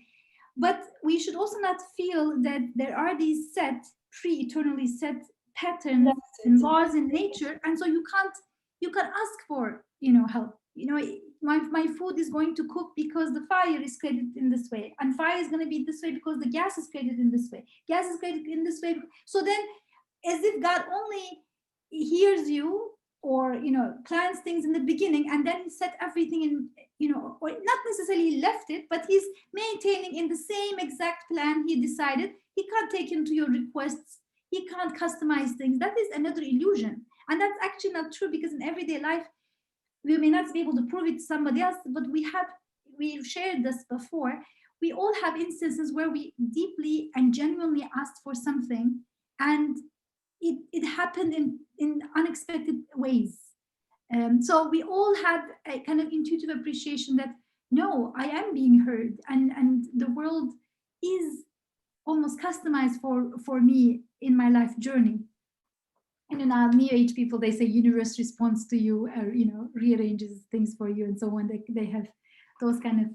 But we should also not feel that there are these set, pre-eternally set patterns and laws in nature, and so you can ask for, you know, help. You know, my food is going to cook because the fire is created in this way, and fire is going to be this way because the gas is created in this way. Gas is created in this way. So then, as if God only hears you, or, you know, plans things in the beginning and then set everything in, you know, or not necessarily left it, but he's maintaining in the same exact plan he decided. He can't take into your requests. He can't customize things. That is another illusion. And that's actually not true, because in everyday life, we may not be able to prove it to somebody else, but we've shared this before. We all have instances where we deeply and genuinely asked for something, and it happened in unexpected ways. So we all had a kind of intuitive appreciation that, no, I am being heard, and the world is almost customized for me in my life journey. And in our New Age people, they say universe responds to you, or, you know, rearranges things for you, and so on. They have those kind of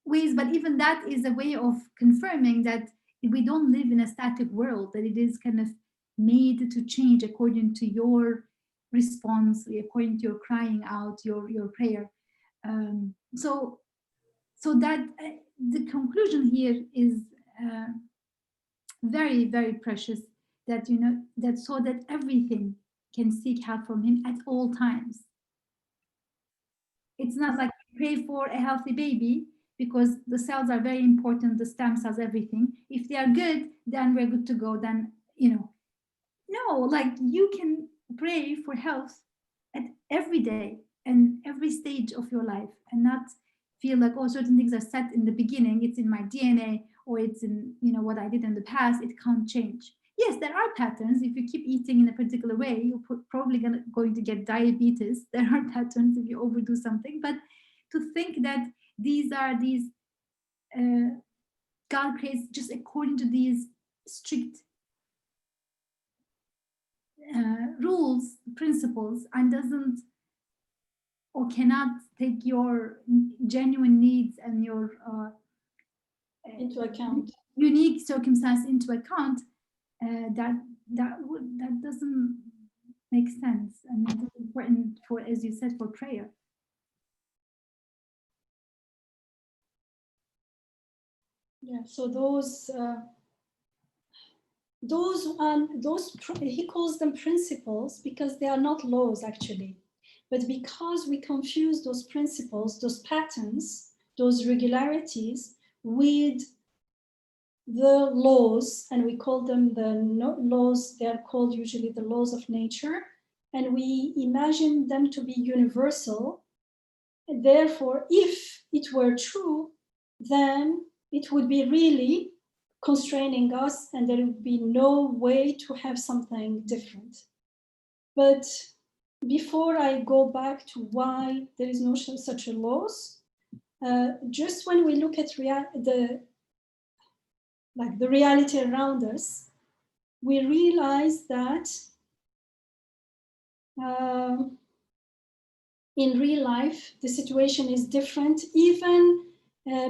ways, but even that is a way of confirming that we don't live in a static world, that it is kind of made to change according to your response, according to your crying out, your prayer. So that the conclusion here is very, very precious, that, you know, that so that everything can seek help from him at all times. It's not like pray for a healthy baby, because the cells are very important, the stem cells, everything. If they are good, then we're good to go. Then, you know, no, like you can pray for health at every day and every stage of your life, and not feel like, oh, certain things are set in the beginning, it's in my DNA, or it's in, you know, what I did in the past, it can't change. Yes, there are patterns. If you keep eating in a particular way, you're probably going to get diabetes. There are patterns if you overdo something, but to think that God creates just according to these strict rules, principles, and doesn't or cannot take your genuine needs and your into account, unique circumstance into account, that doesn't make sense, and it's important for, as you said, for prayer. Yeah, so those he calls them principles because they are not laws actually, but because we confuse those principles, those patterns, those regularities with the laws, and we call them the laws. They are called usually the laws of nature, and we imagine them to be universal. And therefore, if it were true, then it would be really constraining us, and there would be no way to have something different. But before I go back to why there is no such a laws, just when we look at the reality around us, we realize that in real life, the situation is different, even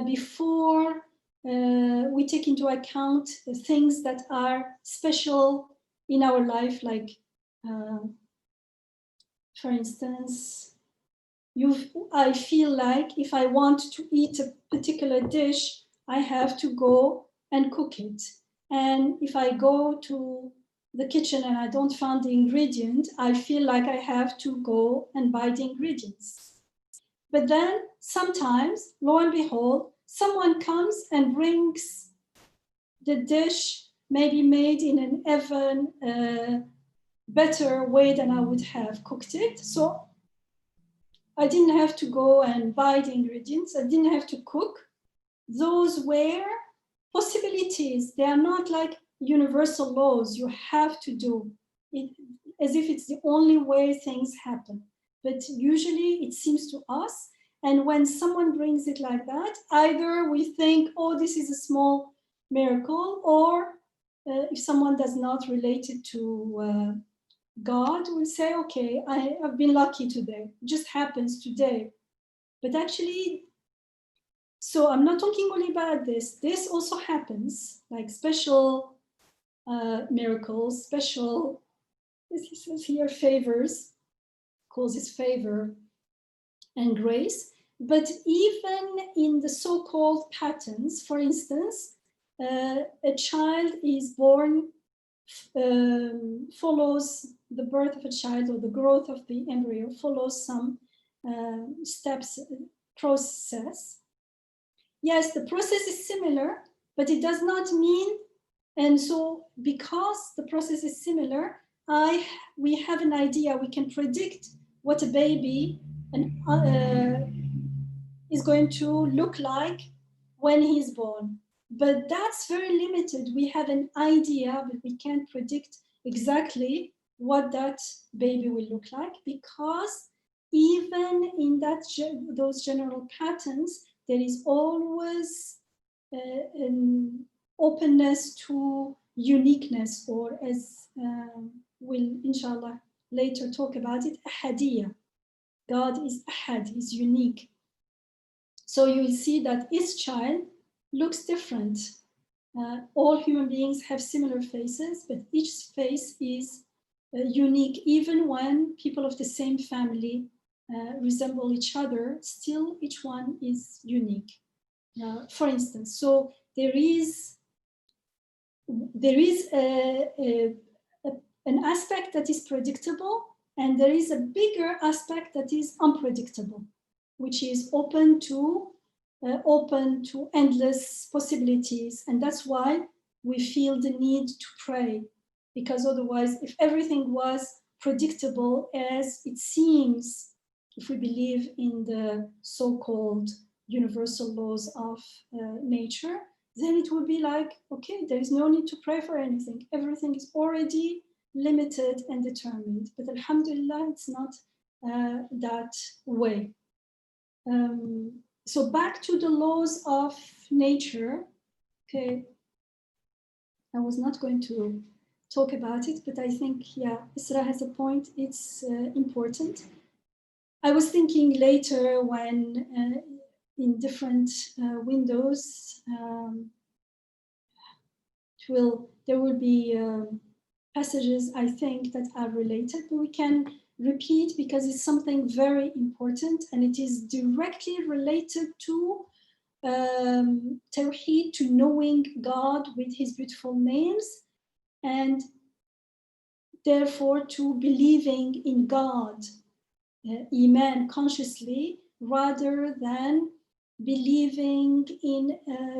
before we take into account the things that are special in our life, like, for instance, I feel like if I want to eat a particular dish, I have to go and cook it. And if I go to the kitchen and I don't find the ingredient, I feel like I have to go and buy the ingredients. But then sometimes, lo and behold, someone comes and brings the dish maybe made in an even better way than I would have cooked it. So I didn't have to go and buy the ingredients. I didn't have to cook. Those were possibilities. They are not like universal laws you have to do it, as if it's the only way things happen. But usually it seems to us, and when someone brings it like that, either we think, oh, this is a small miracle, or if someone does not relate it to God, will say, okay, I've been lucky today. It just happens today. But actually, so I'm not talking only about this. This also happens, like special miracles, special, as he says here, favors, calls this favor and grace. But even in the so-called patterns, for instance, a child is born, follows the birth of a child, or the growth of the embryo follows some steps, process. Yes, the process is similar, but it does not mean, and so because the process is similar, we have an idea, we can predict what a baby is going to look like when he's born. But that's very limited. We have an idea, but we can't predict exactly what that baby will look like, because even in those general patterns, there is always an openness to uniqueness, or as we'll inshallah later talk about it, ahadiyya. God is ahad, is unique. So you will see that each child looks different. All human beings have similar faces, but each face is unique. Even when people of the same family resemble each other, still each one is unique. For instance, so there is an aspect that is predictable, and there is a bigger aspect that is unpredictable, which is open to endless possibilities. And that's why we feel the need to pray, because otherwise, if everything was predictable, as it seems, if we believe in the so-called universal laws of nature, then it would be like, okay, there is no need to pray for anything. Everything is already limited and determined. But alhamdulillah, it's not that way. So back to the laws of nature. Okay, I was not going to talk about it, but I think, yeah, Isra has a point. It's important. I was thinking later when in different windows, there will be passages, I think, that are related, but we can repeat because it's something very important, and it is directly related to Tawheed, to knowing God with his beautiful names, and therefore to believing in God, Iman, consciously, rather than believing in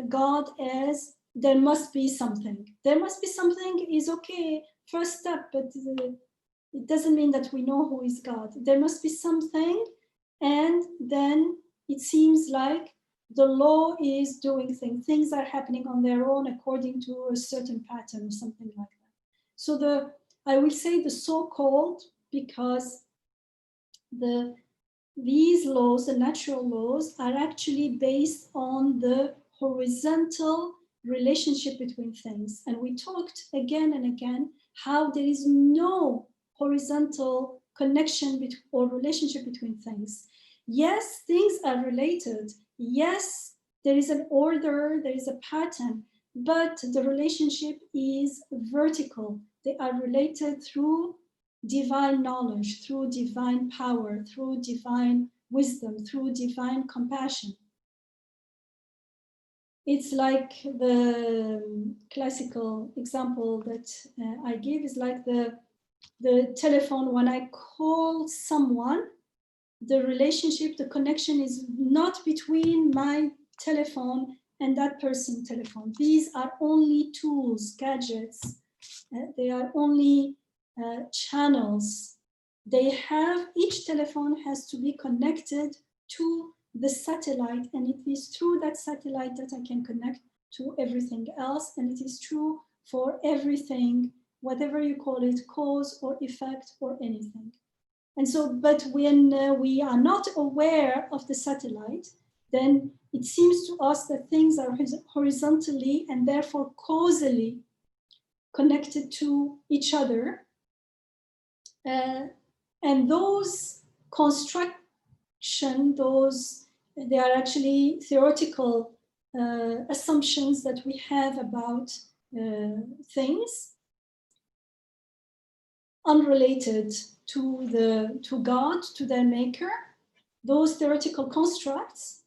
God as there must be something. There must be something is okay, first step, but it doesn't mean that we know who is God. There must be something, and then it seems like the law is doing things. Things are happening on their own according to a certain pattern or something like that. So I will say the so-called, because these laws, the natural laws, are actually based on the horizontal relationship between things. And we talked again and again how there is no horizontal connection or relationship between things. Yes, things are related. Yes, there is an order, there is a pattern, but the relationship is vertical. They are related through divine knowledge, through divine power, through divine wisdom, through divine compassion. It's like the classical example that I give is like the telephone. When I call someone, the relationship, the connection is not between my telephone and that person's telephone. These are only tools, gadgets. They are only channels each telephone has to be connected to the satellite, and it is through that satellite that I can connect to everything else. And it is true for everything, whatever you call it, cause or effect or anything. And so, but when we are not aware of the satellite, then it seems to us that things are horizontally and therefore causally connected to each other. And those construction, they are actually theoretical assumptions that we have about things unrelated to God, to their maker. Those theoretical constructs,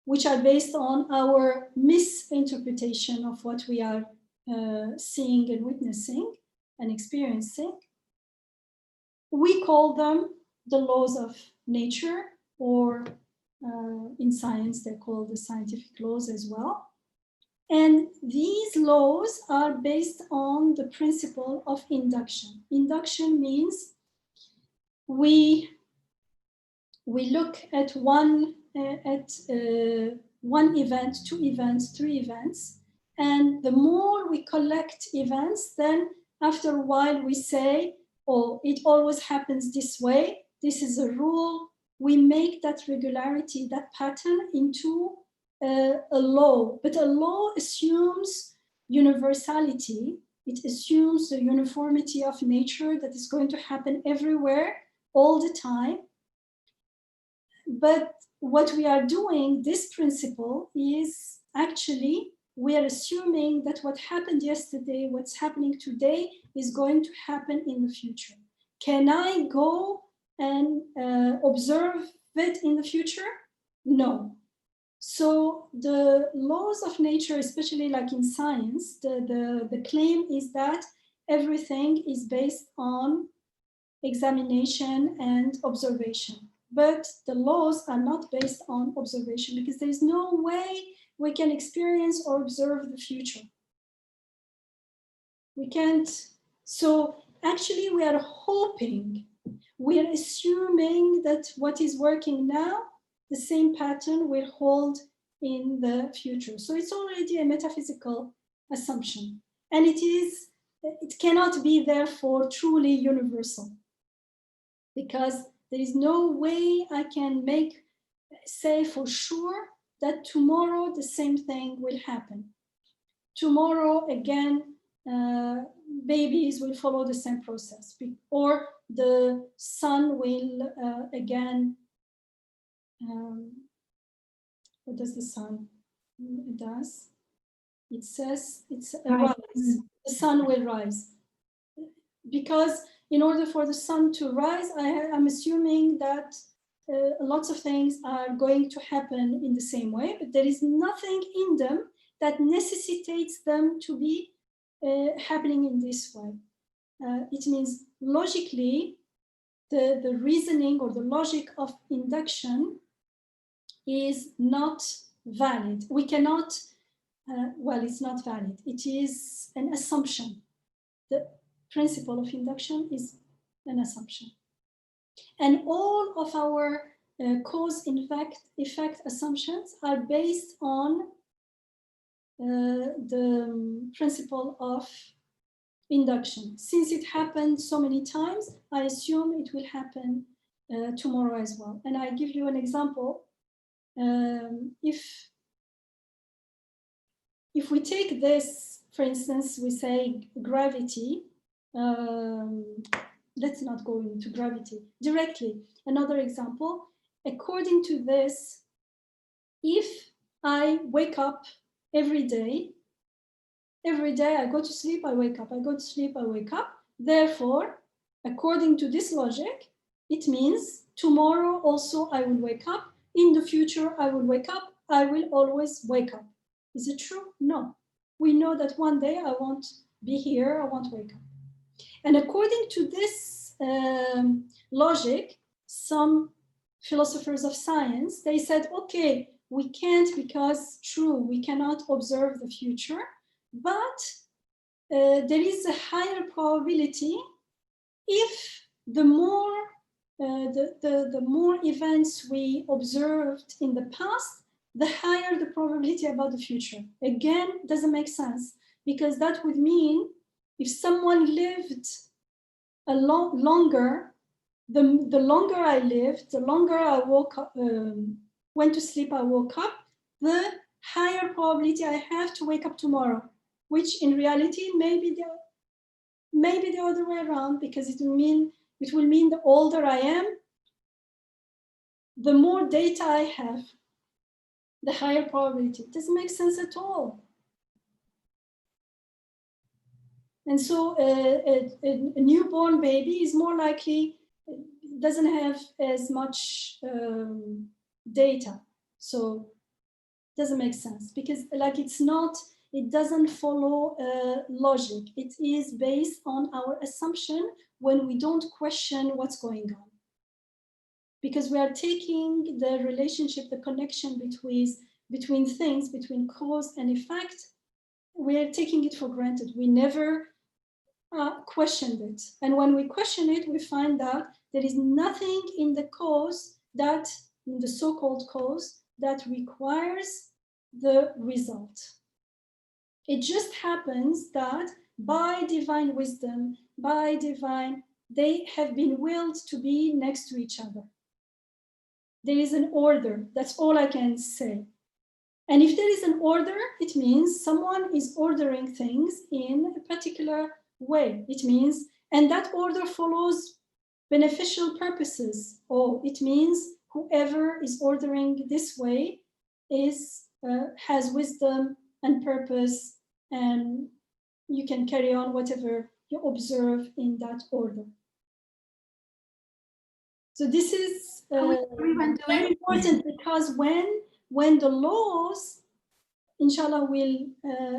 which are based on our misinterpretation of what we are seeing and witnessing and experiencing, we call them the laws of nature, or in science, they're called the scientific laws as well. And these laws are based on the principle of induction. Induction means we look at one event, 2 events, 3 events, and the more we collect events, then after a while we say, oh, it always happens this way, this is a rule. We make that regularity, that pattern into a law, but a law assumes universality. It assumes the uniformity of nature that is going to happen everywhere all the time. But what we are doing, this principle, is actually we are assuming that what happened yesterday, what's happening today, is going to happen in the future. Can I go and observe it in the future? No. So the laws of nature, especially like in science, the claim is that everything is based on examination and observation. But the laws are not based on observation, because there is no way we can experience or observe the future. We can't. So actually we are hoping, we are assuming that what is working now, the same pattern will hold in the future. So it's already a metaphysical assumption. And it cannot be therefore truly universal, because there is no way I can say for sure that tomorrow the same thing will happen. Tomorrow again, babies will follow the same process, or the sun will again, what does the sun does? It says it's a rise. The sun will rise. Because in order for the sun to rise, I'm assuming that lots of things are going to happen in the same way, but there is nothing in them that necessitates them to be happening in this way. It means logically, the reasoning or the logic of induction is not valid. We cannot, well, it's not valid. It is an assumption. The principle of induction is an assumption. And all of our cause-effect assumptions are based on the principle of induction. Since it happened so many times, I assume it will happen tomorrow as well. And I give you an example. If we take this, for instance, we say gravity. Let's not go into gravity directly. Another example, according to this, if I wake up every day I go to sleep, I wake up, I go to sleep, I wake up. Therefore, according to this logic, it means tomorrow also I will wake up. In the future, I will wake up. I will always wake up. Is it true? No. We know that one day I won't be here, I won't wake up. And according to this logic, some philosophers of science, they said, okay, we can't, because true, we cannot observe the future, but there is a higher probability if the more the more events we observed in the past, the higher the probability about the future. Again, doesn't make sense, because that would mean if someone lived a lot longer, the longer I lived, the longer I woke up, went to sleep, I woke up, the higher probability I have to wake up tomorrow, which in reality maybe the other way around, because it will mean the older I am, the more data I have, the higher probability. It doesn't make sense at all. And so a newborn baby is more likely, doesn't have as much data. So it doesn't make sense, because like it doesn't follow logic. It is based on our assumption when we don't question what's going on. Because we are taking the relationship, the connection between things, between cause and effect, we are taking it for granted. We never questioned it. And when we question it, we find that there is nothing in the cause that, in the so-called cause, that requires the result. It just happens that by divine wisdom, they have been willed to be next to each other. There is an order. That's all I can say. And if there is an order, it means someone is ordering things in a particular way. It means, and that order follows beneficial purposes. Or it means whoever is ordering this way has wisdom and purpose, and you can carry on whatever you observe in that order. So this is very important, because when the laws, inshallah, will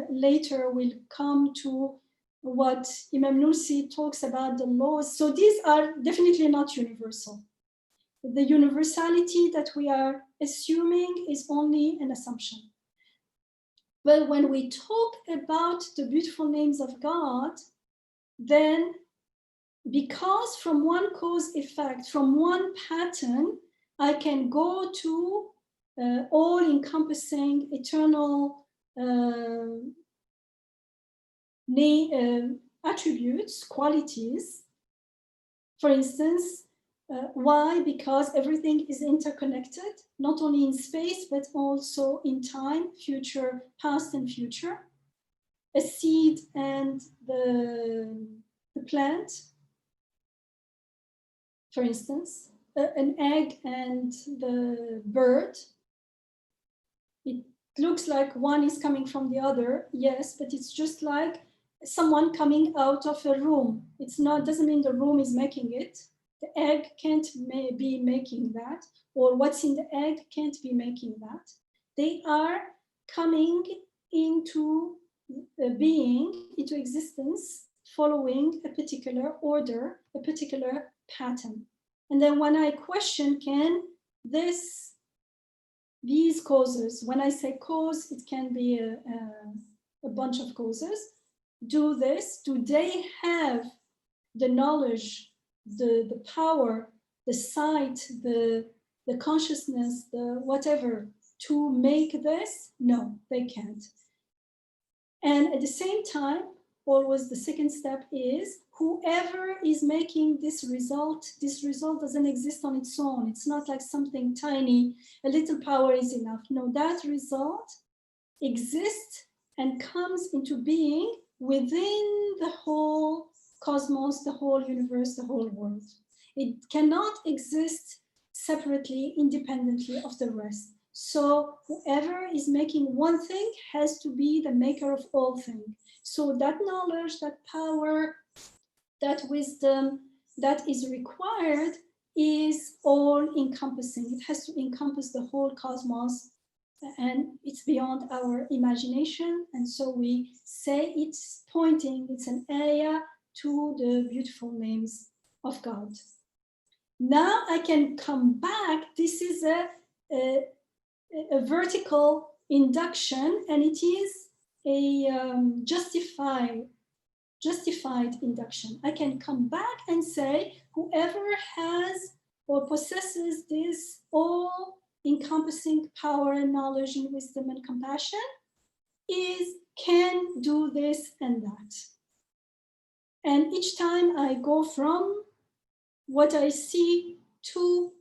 later will come to what Imam Nursi talks about, the laws. So these are definitely not universal. The universality that we are assuming is only an assumption. But when we talk about the beautiful names of God, then because from one cause effect, from one pattern, I can go to all-encompassing eternal attributes, qualities. For instance, why? Because everything is interconnected, not only in space, but also in time, future, past and future. A seed and the plant, for instance, an egg and the bird. It looks like one is coming from the other, yes, but it's just like someone coming out of a room. It's not, doesn't mean the room is making it. The egg can't be making that, or what's in the egg can't be making that. They are coming into being, into existence, following a particular order, a particular pattern. And then when I question, can these causes, when I say cause, it can be a bunch of causes, do this, do they have the knowledge, the power, the sight, the consciousness, the whatever, to make this? No, they can't. And at the same time, always the second step is whoever is making this result doesn't exist on its own. It's not like something tiny, a little power is enough. No, that result exists and comes into being within the whole cosmos, the whole universe, the whole world. It cannot exist separately, independently of the rest. So whoever is making one thing has to be the maker of all things. So that knowledge, that power, that wisdom that is required is all encompassing. It has to encompass the whole cosmos, and it's beyond our imagination. And so we say it's pointing, it's an ayah to the beautiful names of God. Now I can come back. This is a vertical induction, and it is a justified induction. I can come back and say, whoever has or possesses this all-encompassing power and knowledge and wisdom and compassion can do this and that. And each time I go from what I see to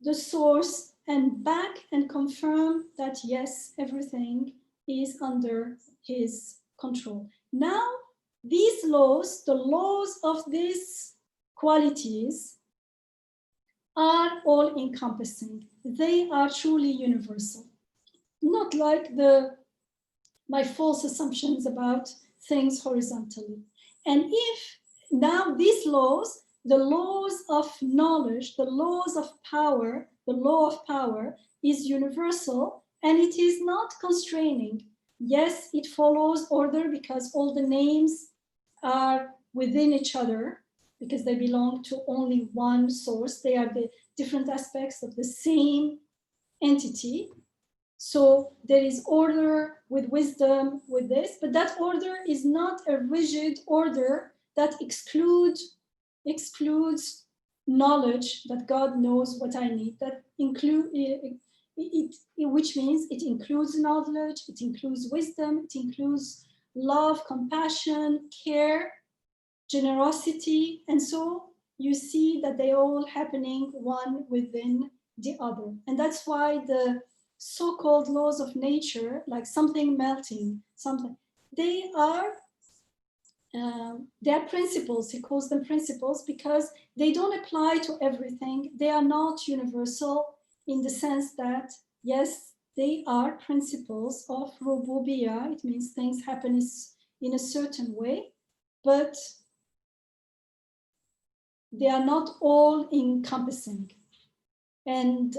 the source and back and confirm that yes, everything is under his control. Now, these laws, the laws of these qualities, are all encompassing. They are truly universal. Not like my false assumptions about things horizontally. And if now these laws, the laws of knowledge, the laws of power, the law of power is universal and it is not constraining. Yes, it follows order because all the names are within each other because they belong to only one source. They are the different aspects of the same entity. So there is order with wisdom with this, but that order is not a rigid order that excludes knowledge that God knows what I need. That which means it includes knowledge, it includes wisdom, it includes love, compassion, care, generosity, and so you see that they all happening one within the other. And that's why the so-called laws of nature, like something melting, something, they are principles. He calls them principles because they don't apply to everything. They are not universal in the sense that, yes, they are principles of rububiyyah. It means things happen in a certain way, but they are not all encompassing. And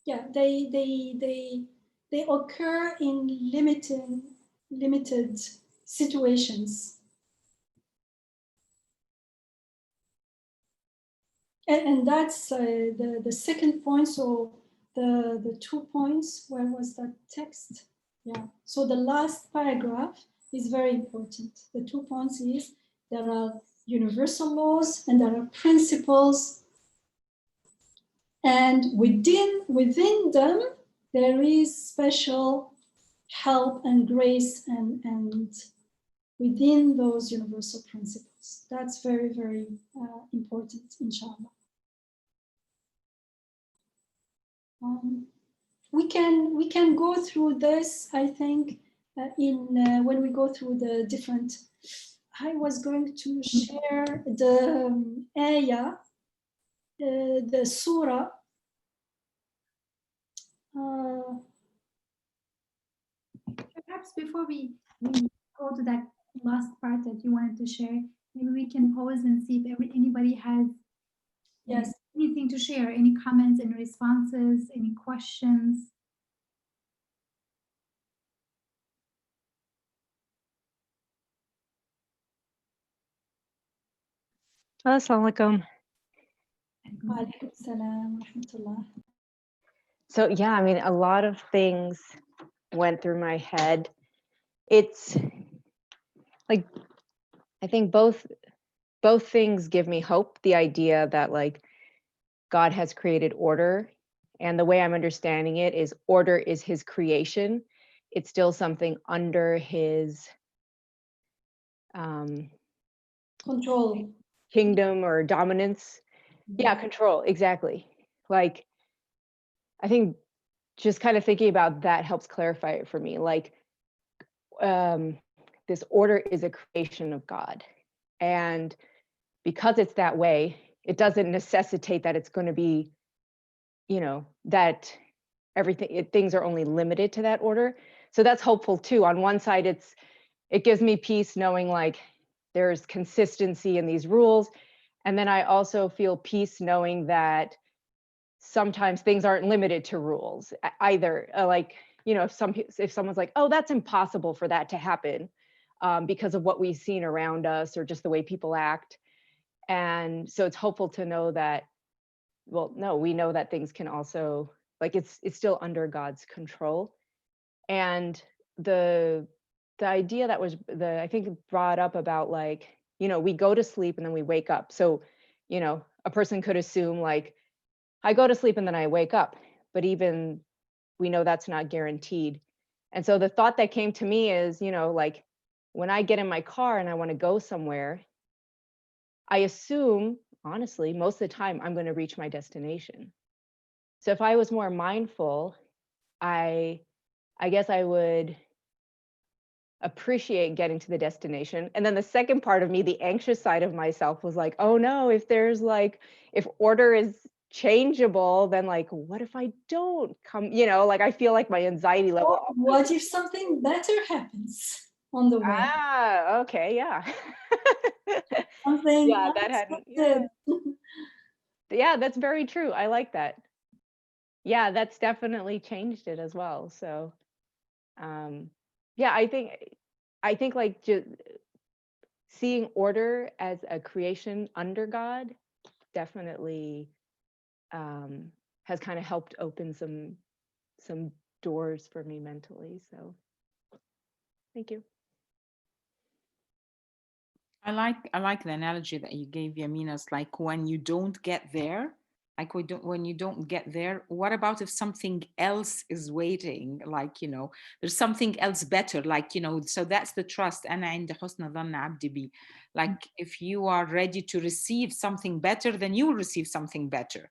yeah, they occur in limited situations. And that's the second point. So the 2 points, where was that text? Yeah, so the last paragraph is very important. The 2 points is there are universal laws and there are principles, and within them there is special help and grace and within those universal principles. That's very, very important, inshallah. We can go through this, I think, when we go through the different. I was going to share the ayah, the surah. Perhaps before we go to that last part that you wanted to share, maybe we can pause and see if anybody has anything to share, any comments, any responses, any questions. Assalamualaikum. So yeah, I mean, a lot of things went through my head. It's like, I think both things give me hope. The idea that like God has created order, and the way I'm understanding it is order is his creation. It's still something under his control, kingdom or dominance. Yeah, control, exactly. Like, I think just kind of thinking about that helps clarify it for me. Like, this order is a creation of God. And because it's that way, it doesn't necessitate that it's going to be, that things are only limited to that order. So that's hopeful too. On one side, it gives me peace knowing like there's consistency in these rules. And then I also feel peace knowing that sometimes things aren't limited to rules either. If someone's like, oh, that's impossible for that to happen because of what we've seen around us or just the way people act. And so it's hopeful to know that, well, no, we know that things can also, like, it's still under God's control. And the idea that was I think brought up about like, you know, we go to sleep and then we wake up. So, you know, a person could assume like, I go to sleep and then I wake up, but even we know that's not guaranteed. And so the thought that came to me is, you know, like when I get in my car and I want to go somewhere, I assume, honestly, most of the time I'm going to reach my destination. So if I was more mindful, I guess I would appreciate getting to the destination. And then the second part of me, the anxious side of myself, was like, oh no, if there's like, if order is changeable, then like, what if I don't come, you know, like I feel like my anxiety level. Or what if something better happens on the way? Ah, okay, yeah. Something Yeah, that hadn't, yeah. unexpected. Yeah, that's very true. I like that. Yeah, that's definitely changed it as well. So, yeah, I think like just seeing order as a creation under God definitely has kind of helped open some doors for me mentally. So, thank you. I like the analogy that you gave, Yamina. It's like when you don't get there, like when you don't get there, what about if something else is waiting? Like, you know, there's something else better, like, you know, so that's the trust. أنا عند حسن ظن عبدي بي. Like if you are ready to receive something better, then you will receive something better.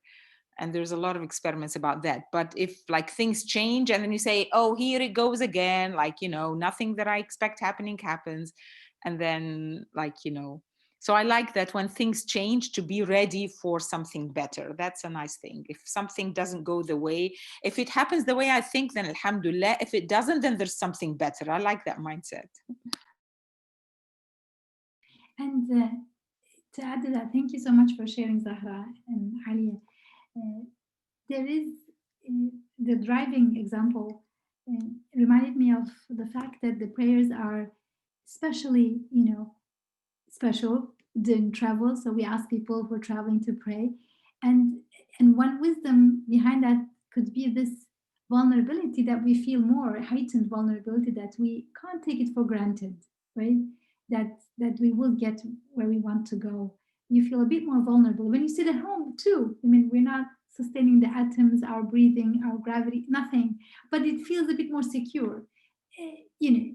And there's a lot of experiments about that. But if like things change and then you say, oh, here it goes again, like, you know, nothing that I expect happening happens. And then like, you know, so I like that when things change, to be ready for something better. That's a nice thing. If something doesn't go the way, if it happens the way I think, then alhamdulillah. If it doesn't, then there's something better. I like that mindset. And to add to that, thank you so much for sharing, Zahra and Ali. There is the driving example reminded me of the fact that the prayers are especially, you know, special during travel. So we ask people who are traveling to pray, and one wisdom behind that could be this vulnerability that we feel, more heightened vulnerability, that we can't take it for granted, right? That we will get where we want to go. You feel a bit more vulnerable when you sit at home too. I mean, we're not sustaining the atoms, our breathing, our gravity, nothing, but it feels a bit more secure, you know.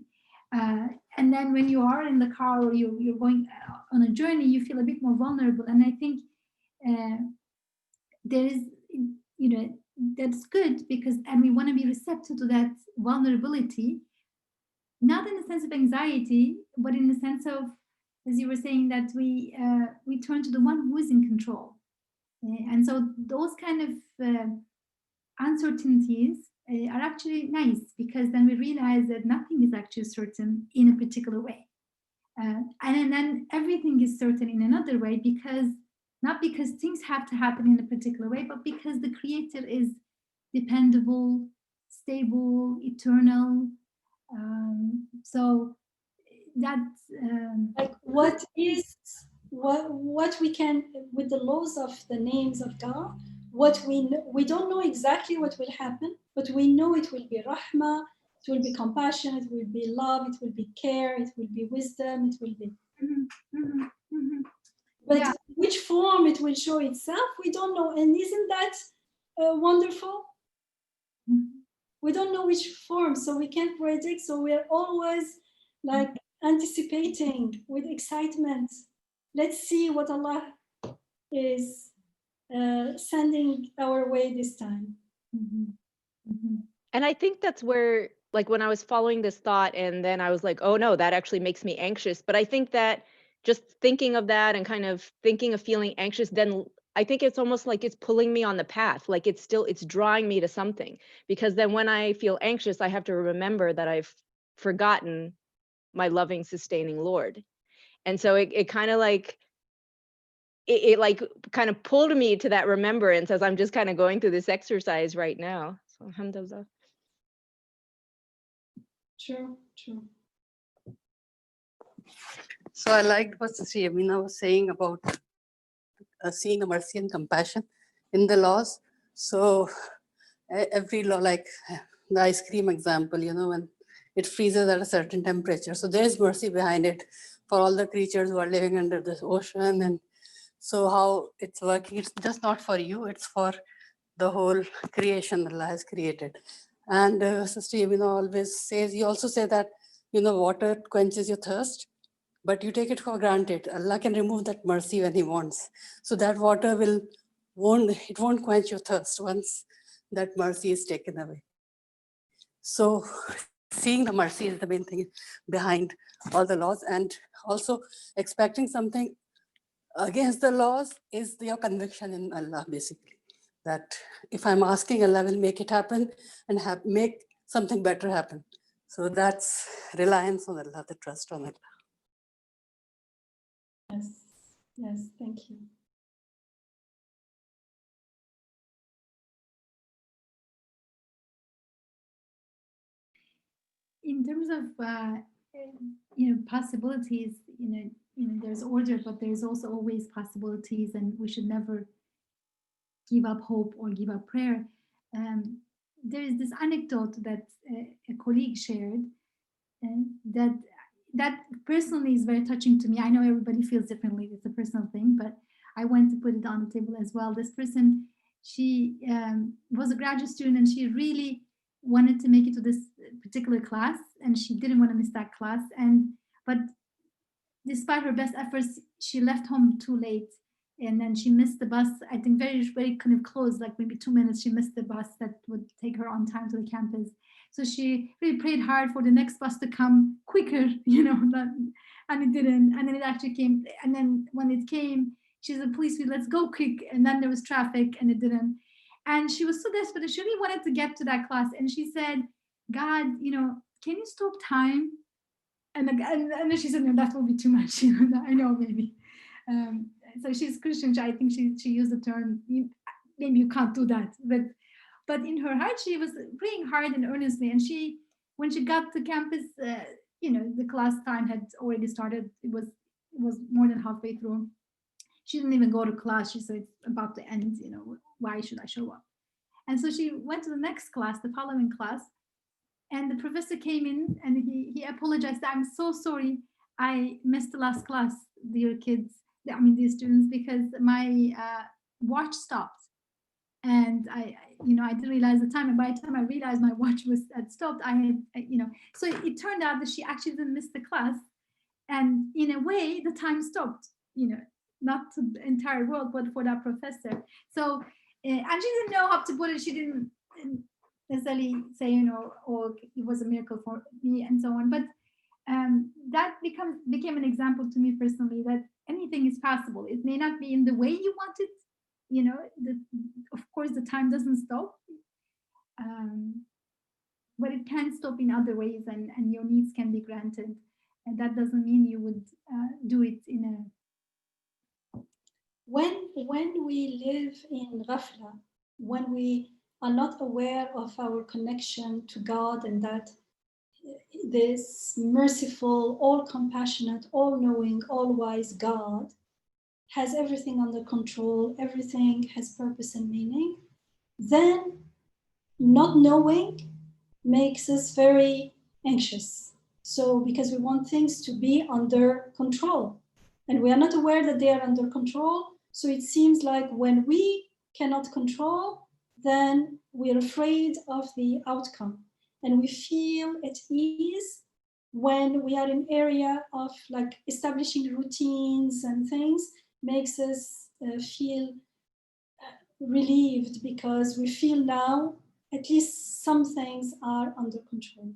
And then when you are in the car or you're going on a journey, you feel a bit more vulnerable. And I think there is, you know, that's good, because, and we want to be receptive to that vulnerability, not in the sense of anxiety, but in the sense of, as you were saying, that we turn to the one who is in control. And so those kind of uncertainties are actually nice, because then we realize that nothing is actually certain in a particular way. And then everything is certain in another way, because not because things have to happen in a particular way, but because the Creator is dependable, stable, eternal. So that's Like what we can, with the laws of the names of God, what we don't know exactly what will happen, but we know it will be rahmah, it will be compassion, it will be love, it will be care, it will be wisdom, it will be. But yeah. which form it will show itself, we don't know. And isn't that wonderful? We don't know which form, so we can't predict. So we're always like anticipating with excitement. Let's see what Allah is sending our way this time. And I think that's where, like, when I was following this thought and then I was like, oh no, that actually makes me anxious. But I think that just thinking of that and kind of thinking of feeling anxious, then I think it's almost like it's pulling me on the path. Like it's drawing me to something, because then when I feel anxious, I have to remember that I've forgotten my loving, sustaining Lord. And so it kind of like, it like kind of pulled me to that remembrance as I'm just kind of going through this exercise right now. So alhamdulillah. True. So I liked what Sister Yamina was saying about seeing the mercy and compassion in the laws. So every law, like the ice cream example, when it freezes at a certain temperature. So there's mercy behind it for all the creatures who are living under this ocean. And so how it's working, it's just not for you, it's for the whole creation that Allah has created. And Sister Yamina always says, you also say that, water quenches your thirst, but you take it for granted. Allah can remove that mercy when He wants. So that water won't quench your thirst once that mercy is taken away. So seeing the mercy is the main thing behind all the laws, and also expecting something against the laws is your conviction in Allah, basically. That if I'm asking, Allah will make it happen and make something better happen. So that's reliance on Allah, the trust on Allah. Yes, thank you. In terms of possibilities, there's order, but there's also always possibilities, and we should never give up hope or give up prayer. There is this anecdote that a colleague shared, that personally is very touching to me. I know everybody feels differently, it's a personal thing, but I want to put it on the table as well. This person, she was a graduate student, and she really wanted to make it to this particular class, and she didn't want to miss that class. But despite her best efforts, she left home too late, and then she missed the bus. I think very, very kind of close, like maybe 2 minutes. She missed the bus that would take her on time to the campus. So she really prayed hard for the next bus to come quicker, and it didn't. And then it actually came. And then when it came, she said, "Please, let's go quick." And then there was traffic, and it didn't. And she was so desperate. She really wanted to get to that class. And she said, "God, can you stop time?" And then she said, "No, that will be too much." I know, maybe. So she's Christian. I think she used the term, maybe you can't do that. But in her heart, she was praying hard and earnestly. And when she got to campus, the class time had already started. It was more than halfway through. She didn't even go to class. She said, "It's about to end. Why should I show up?" And so she went to the next class, the following class. And the professor came in, and he apologized. "I'm so sorry. I missed the last class, dear kids. These students, because my watch stopped. And I didn't realize the time. And by the time I realized my watch had stopped, so it turned out that she actually didn't miss the class. And in a way, the time stopped, not to the entire world, but for that professor. So, and she didn't know how to put it. She didn't necessarily say, "Oh, it was a miracle for me," and so on. But that became an example to me personally, that anything is possible. It may not be in the way you want it. Of course, the time doesn't stop, but it can stop in other ways, and your needs can be granted. And that doesn't mean you would do it in a... When we live in ghafla, when we are not aware of our connection to God, and that this merciful, all compassionate, all knowing, all wise God has everything under control, everything has purpose and meaning, then not knowing makes us very anxious. So because we want things to be under control, and we are not aware that they are under control, so it seems like when we cannot control, then we're afraid of the outcome, and we feel at ease when we are in area of like establishing routines and things makes us feel relieved, because we feel now at least some things are under control.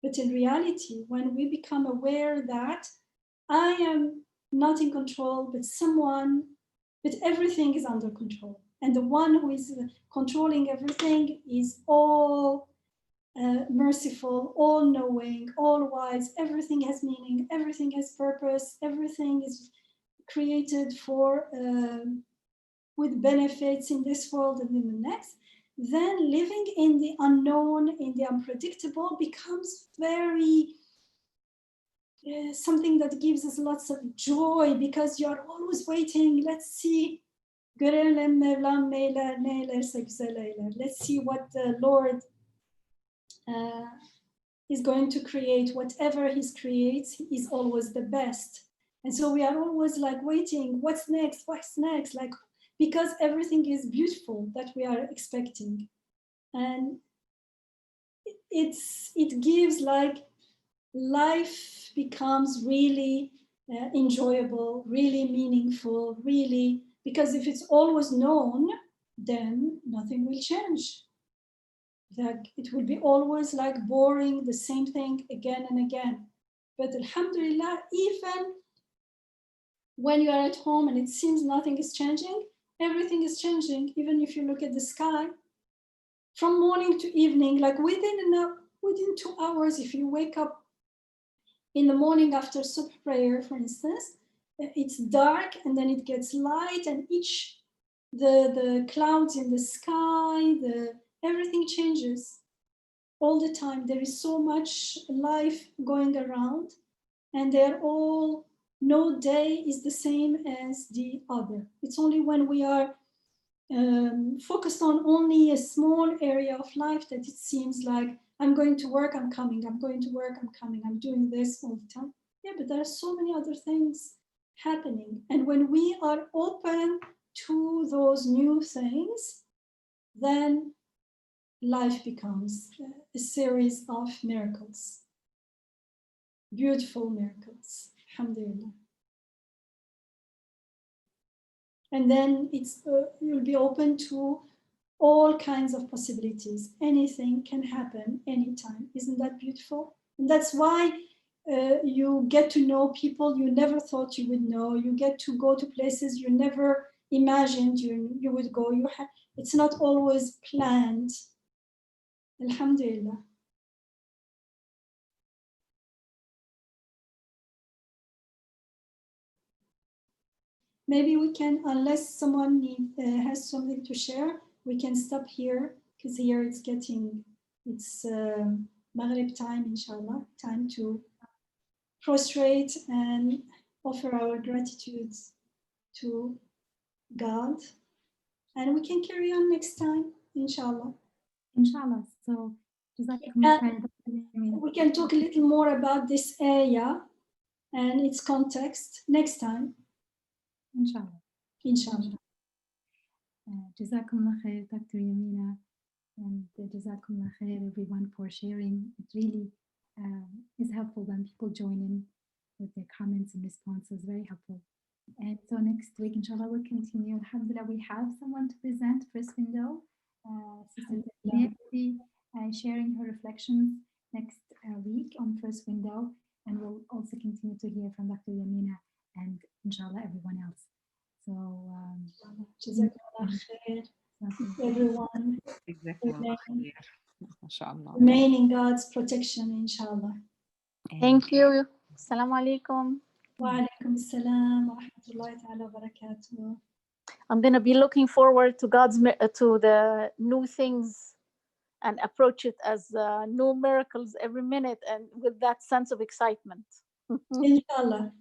But in reality, when we become aware that I am not in control, but everything is under control, and the one who is controlling everything is all merciful, all knowing, all wise, everything has meaning, everything has purpose, everything is created for with benefits in this world and in the next, then living in the unknown, in the unpredictable, becomes very something that gives us lots of joy, because you're always waiting. Let's see what the Lord is going to create whatever he creates is always the best. And so we are always like waiting, what's next, like, because everything is beautiful that we are expecting. And it gives like life becomes really enjoyable, really meaningful, really, because if it's always known, then nothing will change. Like it will be always like boring, the same thing again and again. But alhamdulillah, even when you are at home and it seems nothing is changing, everything is changing. Even if you look at the sky, from morning to evening, like within 2 hours, if you wake up in the morning after subh prayer, for instance, it's dark and then it gets light, and the clouds in the sky, everything changes all the time. There is so much life going around, and they're all, no day is the same as the other. It's only when we are focused on only a small area of life that it seems like I'm going to work, I'm coming, I'm going to work, I'm coming, I'm doing this all the time. Yeah, but there are so many other things happening. And when we are open to those new things, then life becomes a series of miracles, beautiful miracles, alhamdulillah. And then you'll be open to all kinds of possibilities. Anything can happen anytime. Isn't that beautiful? And that's why you get to know people you never thought you would know. You get to go to places you never imagined you would go. It's not always planned. Alhamdulillah. Maybe we can, unless someone has something to share, we can stop here, because here it's Maghrib time, inshallah, time to prostrate and offer our gratitude to God. And we can carry on next time, inshallah. Inshallah. So, we can talk a little more about this ayah and its context next time. Inshallah. Inshallah. Jazakumullah khair, Dr. Yamina, and Jazakumullah khair everyone for sharing. It really is helpful when people join in with their comments and responses, very helpful. And so next week, inshallah, we'll continue. Alhamdulillah, we have someone to present, First Window. Sister Nursi will be sharing her reflections next week on First Window, and we'll also continue to hear from Dr. Yamina and inshallah everyone else. So, Jazakumullah khair, everyone. Remain in God's protection, inshallah. Thank you. Assalamu alaikum. Wa alaikum assalam wa rahmatullahi ta'ala wa barakatuh. I'm going to be looking forward to to the new things and approach it as new miracles every minute, and with that sense of excitement. Inshallah.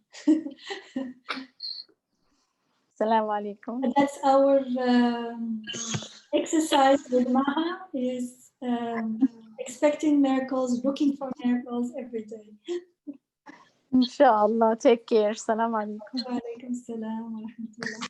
Assalamu alaikum. And that's our exercise with Maha, is expecting miracles, looking for miracles every day. Inshallah. Take care. Assalamu alaikum. Wa alaikum assalam wa rahmatullah.